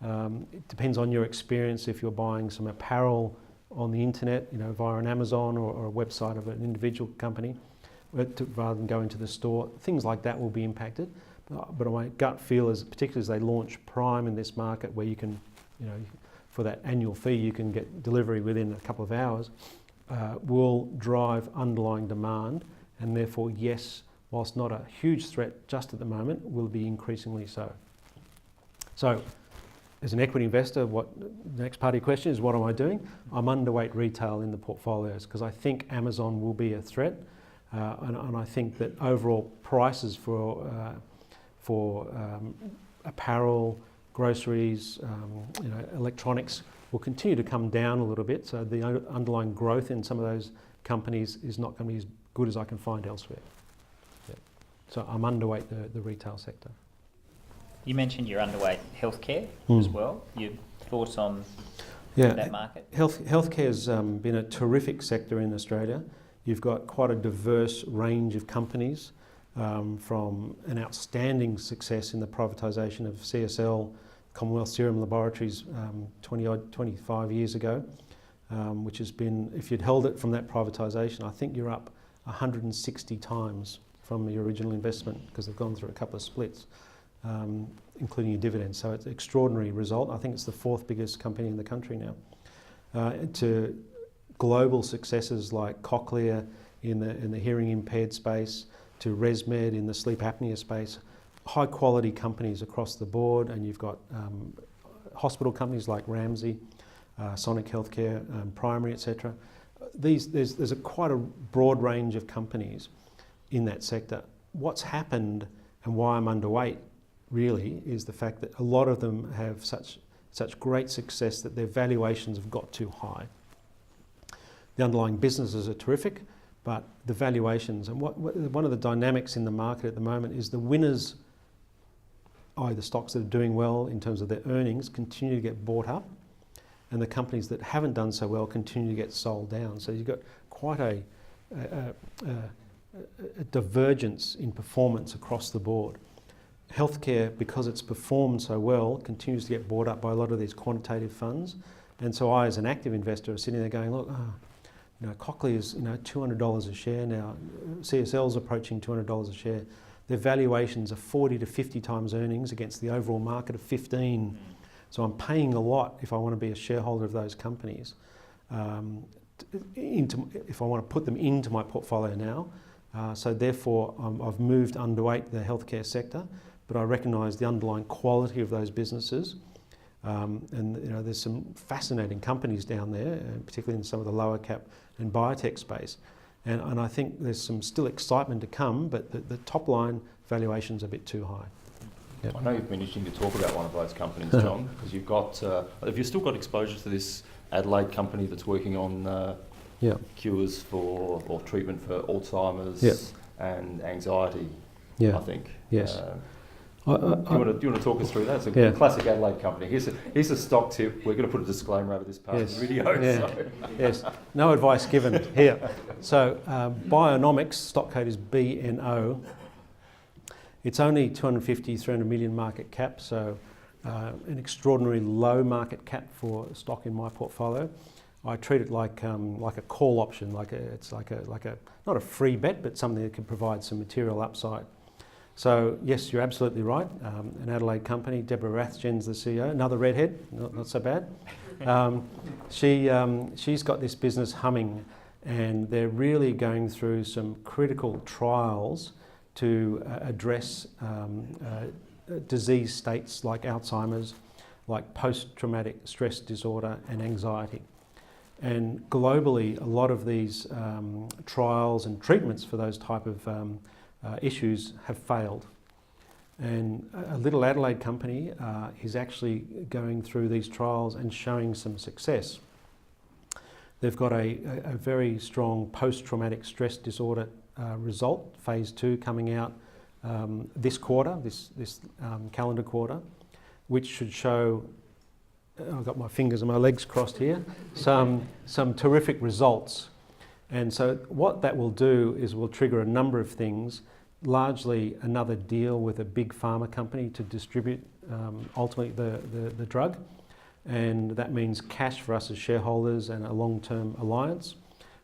It depends on your experience. If you're buying some apparel on the internet, via an Amazon or a website of an individual company, rather than going to the store, things like that will be impacted. But my gut feel is, particularly as they launch Prime in this market, where you can, for that annual fee, you can get delivery within a couple of hours, will drive underlying demand, and therefore, yes, whilst not a huge threat just at the moment, will be increasingly so. So, as an equity investor, the next part of your question is, what am I doing? I'm underweight retail in the portfolios because I think Amazon will be a threat, and I think that overall prices for apparel, groceries, electronics will continue to come down a little bit. So the underlying growth in some of those companies is not going to be as good as I can find elsewhere. Yeah. So I'm underweight the retail sector. You mentioned you're underweight healthcare as well. Your thoughts on that market? Healthcare has been a terrific sector in Australia. You've got quite a diverse range of companies, from an outstanding success in the privatisation of CSL, Commonwealth Serum Laboratories, 25 years ago, which has been, if you'd held it from that privatisation, I think you're up 160 times from your original investment, because they've gone through a couple of splits, including your dividends. So it's an extraordinary result. I think it's the fourth biggest company in the country now. To global successes like Cochlear in the hearing impaired space, to ResMed in the sleep apnea space, high quality companies across the board, and you've got hospital companies like Ramsay, Sonic Healthcare, Primary, etc. There's quite a broad range of companies in that sector. What's happened and why I'm underweight really is the fact that a lot of them have such great success that their valuations have got too high. The underlying businesses are terrific, but the valuations, and one of the dynamics in the market at the moment is the winners, the stocks that are doing well in terms of their earnings, continue to get bought up, and the companies that haven't done so well continue to get sold down. So you've got quite a divergence in performance across the board. Healthcare, because it's performed so well, continues to get bought up by a lot of these quantitative funds. And so I, as an active investor, are sitting there going, look, Cockley is $200 a share now. CSL's approaching $200 a share. Their valuations are 40 to 50 times earnings against the overall market of 15. So I'm paying a lot if I want to be a shareholder of those companies. If I want to put them into my portfolio now. So therefore, I've moved underweight the healthcare sector, but I recognise the underlying quality of those businesses. And there's some fascinating companies down there, particularly in some of the lower cap and biotech space. And I think there's some still excitement to come, but the top line valuation's a bit too high. Yep. I know you've been itching to talk about one of those companies, John, because you've got, have you still got exposure to this Adelaide company that's working on cures for or treatment for Alzheimer's and anxiety? I think. Yes. Do you want to talk us through that? It's a classic Adelaide company. Here's a stock tip. We're going to put a disclaimer over this part of the video. Yes, no advice given here. So Bionomics, stock code is BNO. It's only 250, 300 million market cap, so an extraordinarily low market cap for stock in my portfolio. I treat it like a call option, it's like a not a free bet, but something that can provide some material upside. So yes, you're absolutely right. An Adelaide company, Deborah Rathjen's the CEO, another redhead, not so bad. She's got this business humming, and they're really going through some critical trials to address disease states like Alzheimer's, like post-traumatic stress disorder and anxiety. And globally, a lot of these trials and treatments for those type of issues have failed. And a little Adelaide company is actually going through these trials and showing some success. They've got a very strong post-traumatic stress disorder result, phase 2, coming out this quarter, this calendar quarter, which should show, I've got my fingers and my legs crossed here, some terrific results. And so what that will do is will trigger a number of things, largely another deal with a big pharma company to distribute ultimately the drug. And that means cash for us as shareholders and a long-term alliance.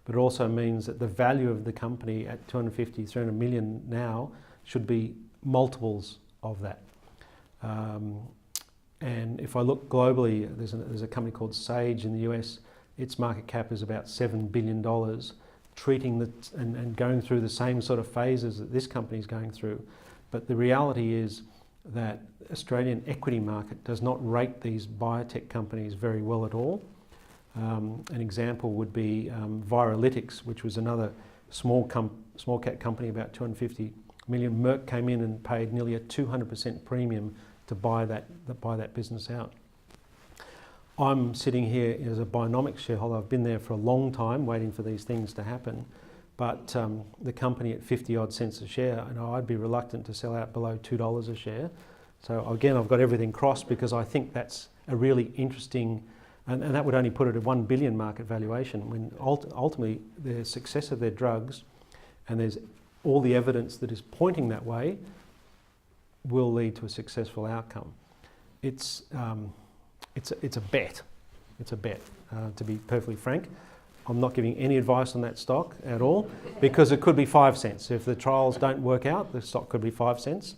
But it also means that the value of the company at 250, 300 million now should be multiples of that. And if I look globally, there's a company called Sage in the US. Its market cap is about $7 billion, treating and going through the same sort of phases that this company is going through. But the reality is that Australian equity market does not rate these biotech companies very well at all. An example would be Viralytics, which was another small cap company, about 250 million. Merck came in and paid nearly a 200% premium to buy that business out. I'm sitting here as a Bionomics shareholder. I've been there for a long time waiting for these things to happen. But the company at 50 odd cents a share, I'd be reluctant to sell out below $2 a share. So again, I've got everything crossed because I think that's a really interesting, and that would only put it at 1 billion market valuation, when ultimately the success of their drugs, and there's all the evidence that is pointing that way, will lead to a successful outcome. It's a bet. It's a bet, to be perfectly frank. I'm not giving any advice on that stock at all, because it could be 5 cents. If the trials don't work out, the stock could be 5 cents.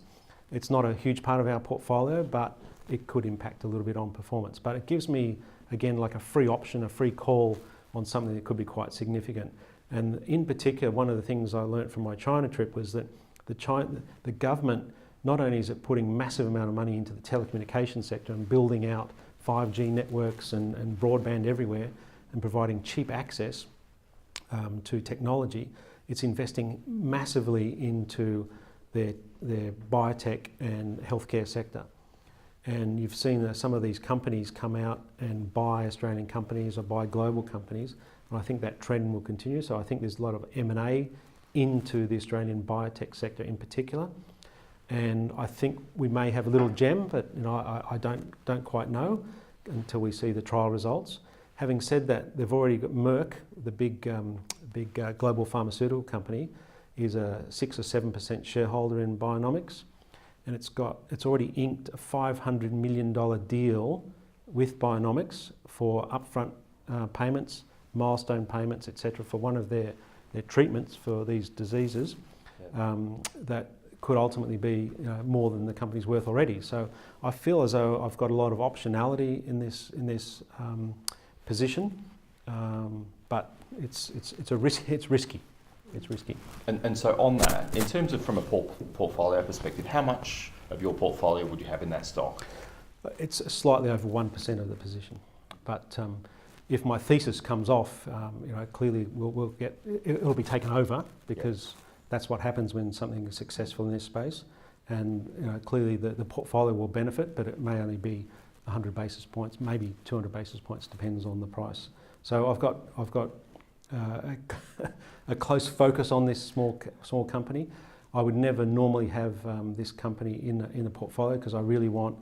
It's not a huge part of our portfolio, but it could impact a little bit on performance. But it gives me, again, like a free option, a free call on something that could be quite significant. And in particular, one of the things I learnt from my China trip was that the government not only is it putting massive amount of money into the telecommunications sector and building out 5G networks and broadband everywhere and providing cheap access to technology, it's investing massively into their biotech and healthcare sector. And you've seen some of these companies come out and buy Australian companies or buy global companies, and I think that trend will continue. So I think there's a lot of M&A into the Australian biotech sector in particular. And I think we may have a little gem, but I don't quite know until we see the trial results. Having said that, they've already got Merck, the big global pharmaceutical company, is a 6 or 7% shareholder in Bionomics, and it's already inked a $500 million deal with Bionomics for upfront payments, milestone payments, etc., for one of their treatments for these diseases. That could ultimately be more than the company's worth already. So I feel as though I've got a lot of optionality in this position, but it's risky. It's risky. And so on that, in terms of from a portfolio perspective, how much of your portfolio would you have in that stock? It's slightly over 1% of the position, but if my thesis comes off, clearly it'll be taken over, because that's what happens when something is successful in this space, and clearly the portfolio will benefit, but it may only be 100 basis points, maybe 200 basis points, depends on the price. So I've got a close focus on this small company. I would never normally have this company in the portfolio, because I really want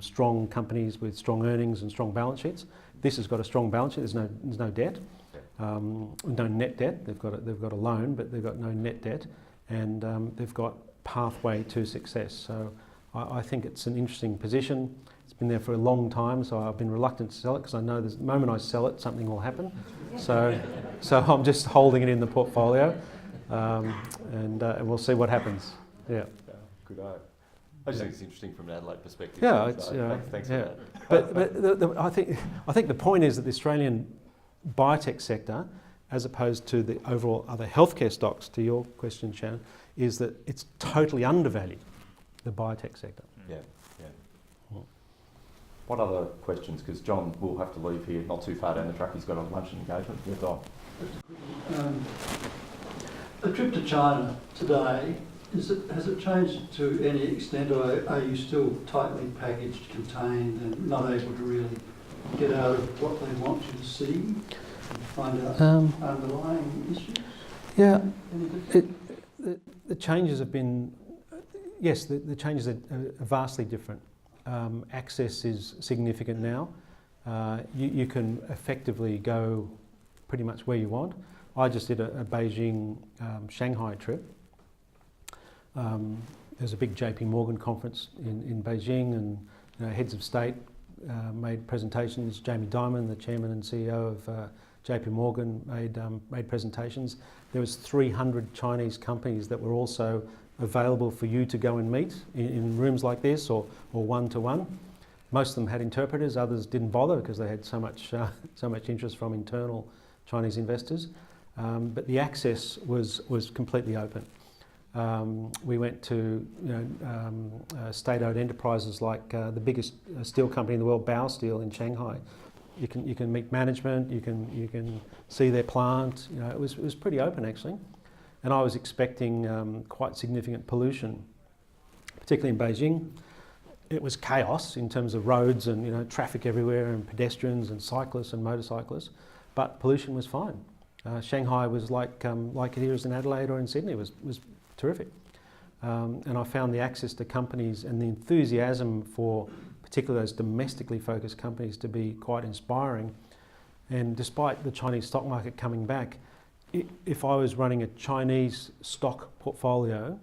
strong companies with strong earnings and strong balance sheets. This has got a strong balance sheet. There's no debt, no net debt. They've got a loan, but they've got no net debt, and they've got pathway to success. So I think it's an interesting position. It's been there for a long time, so I've been reluctant to sell it, because I know the moment I sell it, something will happen. So I'm just holding it in the portfolio, and we'll see what happens. Yeah. Good eye. I just think it's interesting from an Adelaide perspective. Yeah, Thanks for that. But I think the point is that the Australian biotech sector, as opposed to the overall other healthcare stocks, to your question, Shannon, is that it's totally undervalued, the biotech sector. Yeah. What other questions? Because John will have to leave here not too far down the track. He's got a lunch engagement. Yeah, Don. The trip to China today, has it changed to any extent, or are you still tightly packaged, contained, and not able to really get out of what they want you to see and find out underlying issues? Yeah, the changes have been, yes, the changes are vastly different. Access is significant now. You can effectively go pretty much where you want. I just did a Beijing Shanghai trip. There's a big JP Morgan conference in Beijing, and heads of state made presentations. Jamie Dimon, the chairman and CEO of JP Morgan, made presentations. There was 300 Chinese companies that were also available for you to go and meet in rooms like this, or one-to-one. Most of them had interpreters, others didn't bother because they had so much interest from internal Chinese investors. But the access was completely open. We went to state-owned enterprises like the biggest steel company in the world, Bao Steel in Shanghai. You can meet management. You can see their plant. It was pretty open actually. And I was expecting quite significant pollution, particularly in Beijing. It was chaos in terms of roads and traffic everywhere, and pedestrians and cyclists and motorcyclists, but pollution was fine. Shanghai was like it is in Adelaide or in Sydney. It was terrific. And I found the access to companies and the enthusiasm for particularly those domestically focused companies to be quite inspiring. And despite the Chinese stock market coming back, if I was running a Chinese stock portfolio,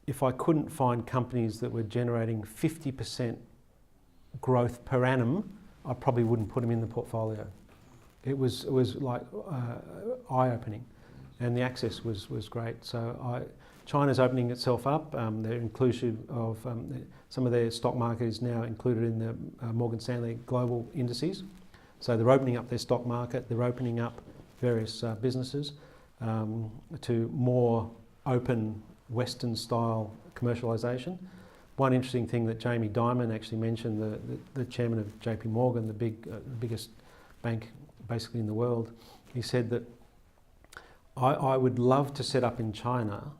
if I couldn't find companies that were generating 50% growth per annum, I probably wouldn't put them in the portfolio. It was like eye-opening, and the access was great. So China's opening itself up. They're inclusive of some of their stock market is now included in the Morgan Stanley global indices. So they're opening up their stock market. They're opening up various businesses to more open Western style commercialisation. One interesting thing that Jamie Dimon actually mentioned, the chairman of JP Morgan, the biggest bank basically in the world, he said that I would love to set up in China,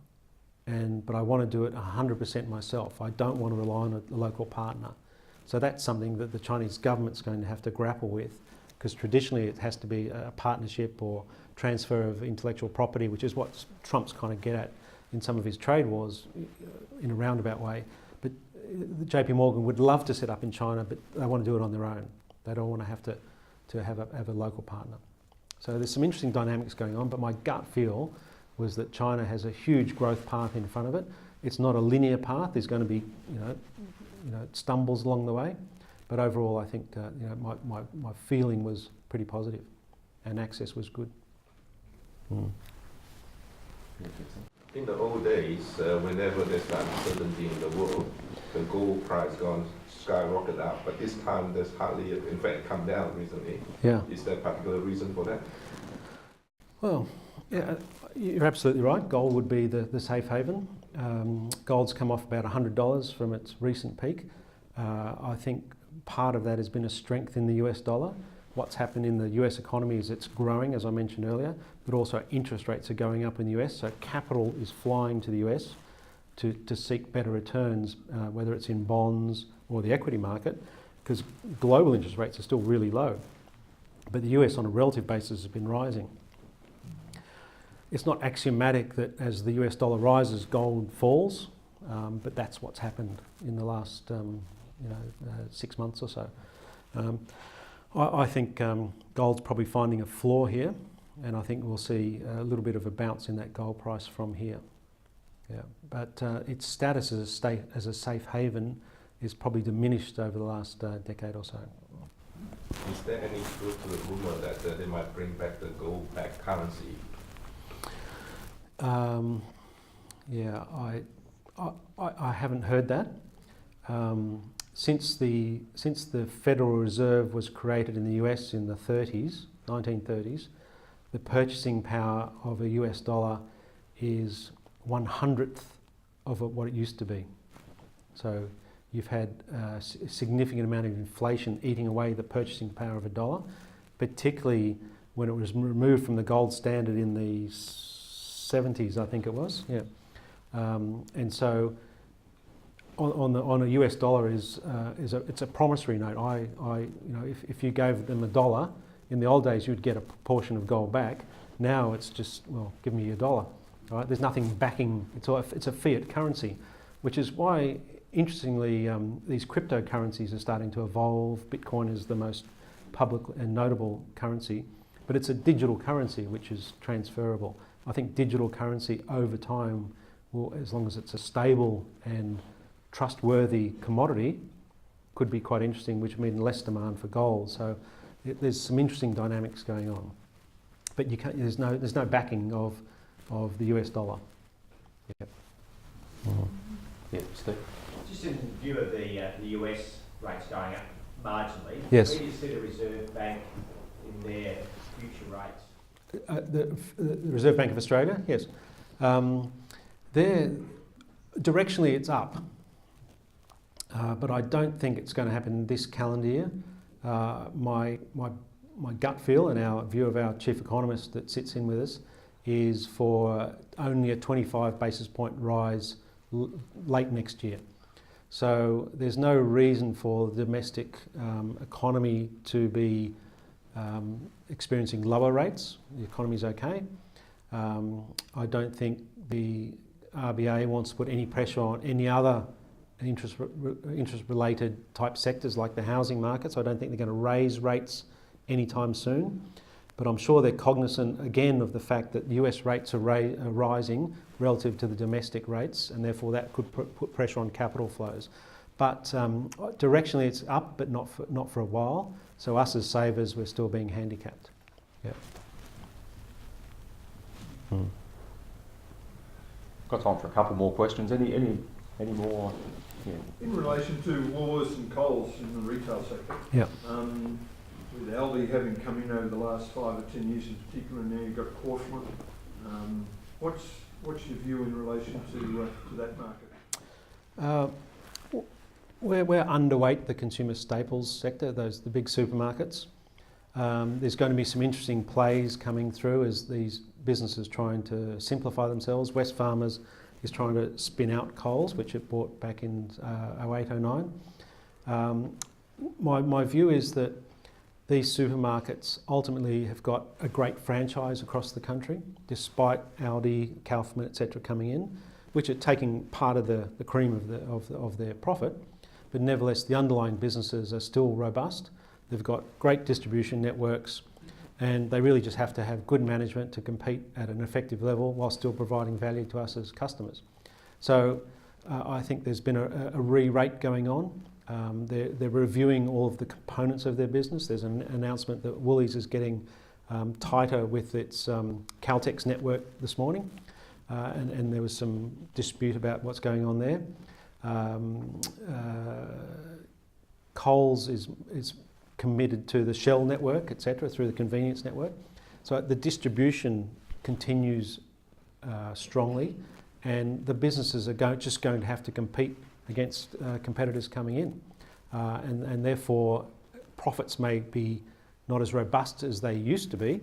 but I want to do it 100% myself. I don't want to rely on a local partner. So that's something that the Chinese government's going to have to grapple with, because traditionally it has to be a partnership or transfer of intellectual property, which is what Trump's kind of get at in some of his trade wars in a roundabout way. But JP Morgan would love to set up in China, but they want to do it on their own. They don't want to have a local partner. So there's some interesting dynamics going on, but my gut feel was that China has a huge growth path in front of it. It's not a linear path. There's going to be, stumbles along the way. But overall, I think my feeling was pretty positive, and access was good. In the old days, whenever there's uncertainty in the world, the gold price gone skyrocket up. But this time, there's hardly, in fact, come down recently. Yeah. Is there a particular reason for that? Well, yeah, you're absolutely right. Gold would be the safe haven. Gold's come off about $100 from its recent peak. I think part of that has been a strength in the US dollar. What's happened in the US economy is it's growing, as I mentioned earlier, but also interest rates are going up in the US, so capital is flying to the US to seek better returns, whether it's in bonds or the equity market, because global interest rates are still really low. But the US on a relative basis has been rising. It's not axiomatic that as the US dollar rises, gold falls, but that's what's happened in the last 6 months or so. I think gold's probably finding a floor here, and I think we'll see a little bit of a bounce in that gold price from here. Yeah, but its status as a safe haven is probably diminished over the last decade or so. Is there any truth to the rumor that they might bring back the gold-backed currency? I haven't heard that. Since the Federal Reserve was created in the US in the 1930s, the purchasing power of a US dollar is 1/100th of what it used to be. So you've had a significant amount of inflation eating away the purchasing power of a dollar, particularly when it was removed from the gold standard in the 70s, I think it was. Yeah, and so on a US dollar it's a promissory note. If you gave them $1 in the old days, you'd get a proportion of gold back. Now it's just, well, give me your dollar. Right? There's nothing backing. It's a fiat currency, which is why, interestingly, these cryptocurrencies are starting to evolve. Bitcoin is the most public and notable currency, but it's a digital currency which is transferable. I think digital currency over time will, as long as it's a stable and trustworthy commodity, could be quite interesting, which means less demand for gold. So there's some interesting dynamics going on, but there's no backing of the US dollar. Yep. Yeah, Steve. Just in view of the US rates going up marginally, Yes. where do you see the Reserve Bank in their future rates? The Reserve Bank of Australia, yes. Directionally it's up, but I don't think it's going to happen this calendar year. My gut feel and our view of our chief economist that sits in with us is for only a 25 basis point rise late next year. So there's no reason for the domestic economy to be experiencing lower rates. The economy's okay. I don't think the RBA wants to put any pressure on any other interest-related type sectors like the housing market, so I don't think they're going to raise rates anytime soon. But I'm sure they're cognizant again of the fact that US rates are rising relative to the domestic rates, and therefore that could put pressure on capital flows. But directionally it's up, but not for a while. So us as savers, we're still being handicapped. Yeah. Got time for a couple more questions. Any more? Yeah. In relation to Woolworths and Coles in the retail sector, Yeah. with Aldi having come in over the last 5 or 10 years in particular, and now you've got Corporate, what's your view in relation to that market? We're underweight the consumer staples sector, the big supermarkets. There's going to be some interesting plays coming through as these businesses trying to simplify themselves. Wesfarmers is trying to spin out Coles, which it bought back in 08, 09. My view is that these supermarkets ultimately have got a great franchise across the country, despite Aldi, Kaufman, etc. coming in, which are taking part of the cream of their profit. But nevertheless, the underlying businesses are still robust. They've got great distribution networks, and they really just have to have good management to compete at an effective level while still providing value to us as customers. So I think there's been a re-rate going on. They're reviewing all of the components of their business. There's an announcement that Woolies is getting tighter with its Caltex network this morning, and there was some dispute about what's going on there. Coles is committed to the Shell network, etc., through the convenience network. So the distribution continues strongly, and the businesses are just going to have to compete against competitors coming in. And therefore, profits may be not as robust as they used to be,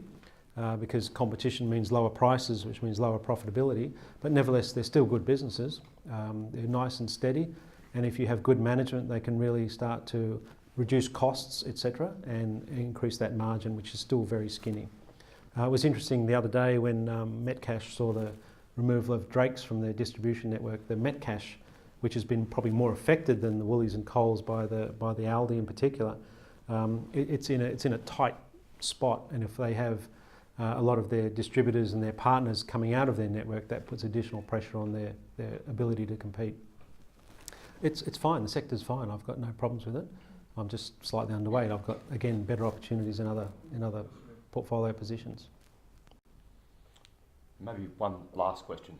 because competition means lower prices, which means lower profitability. But nevertheless, they're still good businesses. They're nice and steady. And if you have good management, they can really start to reduce costs, etc., and increase that margin, which is still very skinny. It was interesting the other day when Metcash saw the removal of Drake's from their distribution network. The Metcash, which has been probably more affected than the Woolies and Coles by the Aldi in particular, it's in a tight spot, and if they have a lot of their distributors and their partners coming out of their network, that puts additional pressure on their ability to compete. It's fine. The sector's fine. I've got no problems with it. I'm just slightly underweight. I've got, again, better opportunities in other portfolio positions. Maybe one last question.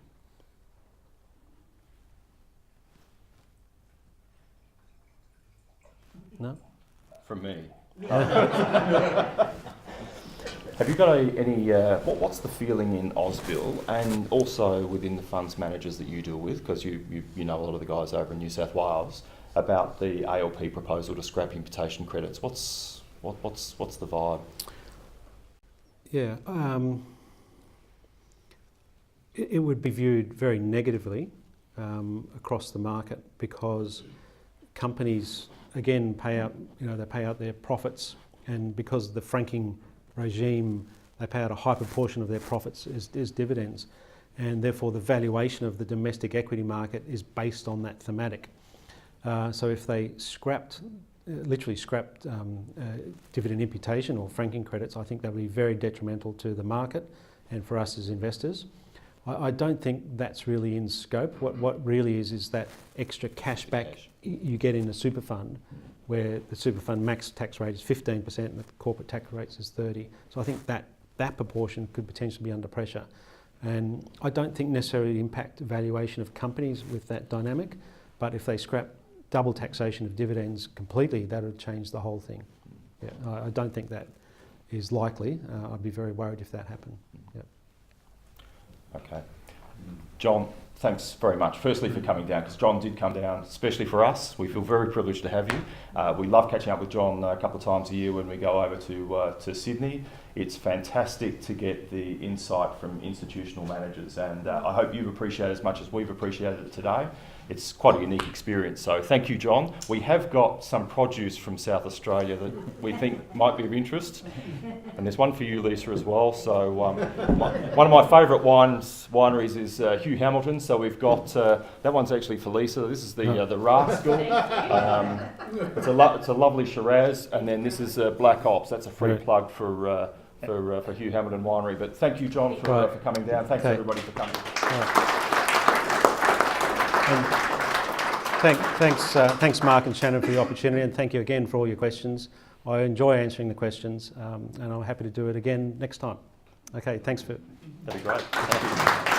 No? From me. Have you got any, what's the feeling in Ausbil and also within the funds managers that you deal with, because you know a lot of the guys over in New South Wales, about the ALP proposal to scrap imputation credits? What's the vibe? Yeah, it would be viewed very negatively across the market, because companies again pay out, they pay out their profits, and because of the franking regime, they pay out a high proportion of their profits as dividends, and therefore the valuation of the domestic equity market is based on that thematic. So if they literally scrapped dividend imputation or franking credits, I think that would be very detrimental to the market and for us as investors. I don't think that's really in scope. What really is that extra cash back you get in a super fund, where the super fund max tax rate is 15% and the corporate tax rate is 30%. So I think that proportion could potentially be under pressure. And I don't think necessarily impact valuation of companies with that dynamic, but if they scrap double taxation of dividends completely, that would change the whole thing. Yeah, I don't think that is likely. I'd be very worried if that happened. Yeah. Okay. John, thanks very much. Firstly for coming down, because John did come down, especially for us. We feel very privileged to have you. We love catching up with John a couple of times a year when we go over to Sydney. It's fantastic to get the insight from institutional managers, and I hope you've appreciated as much as we've appreciated it today. It's quite a unique experience, so thank you, John. We have got some produce from South Australia that we think might be of interest, and there's one for you, Lisa, as well. So one of my favourite wineries is Hugh Hamilton, so we've got, that one's actually for Lisa. This is the Rascal. It's a lovely Shiraz, and then this is Black Ops. That's a free plug for Hugh Hamilton Winery. But thank you, John, for coming down. Thanks everybody for coming. And thanks Mark and Shannon for the opportunity, and thank you again for all your questions. I enjoy answering the questions, and I'm happy to do it again next time. Okay, thanks for... That'd be great. Thank you.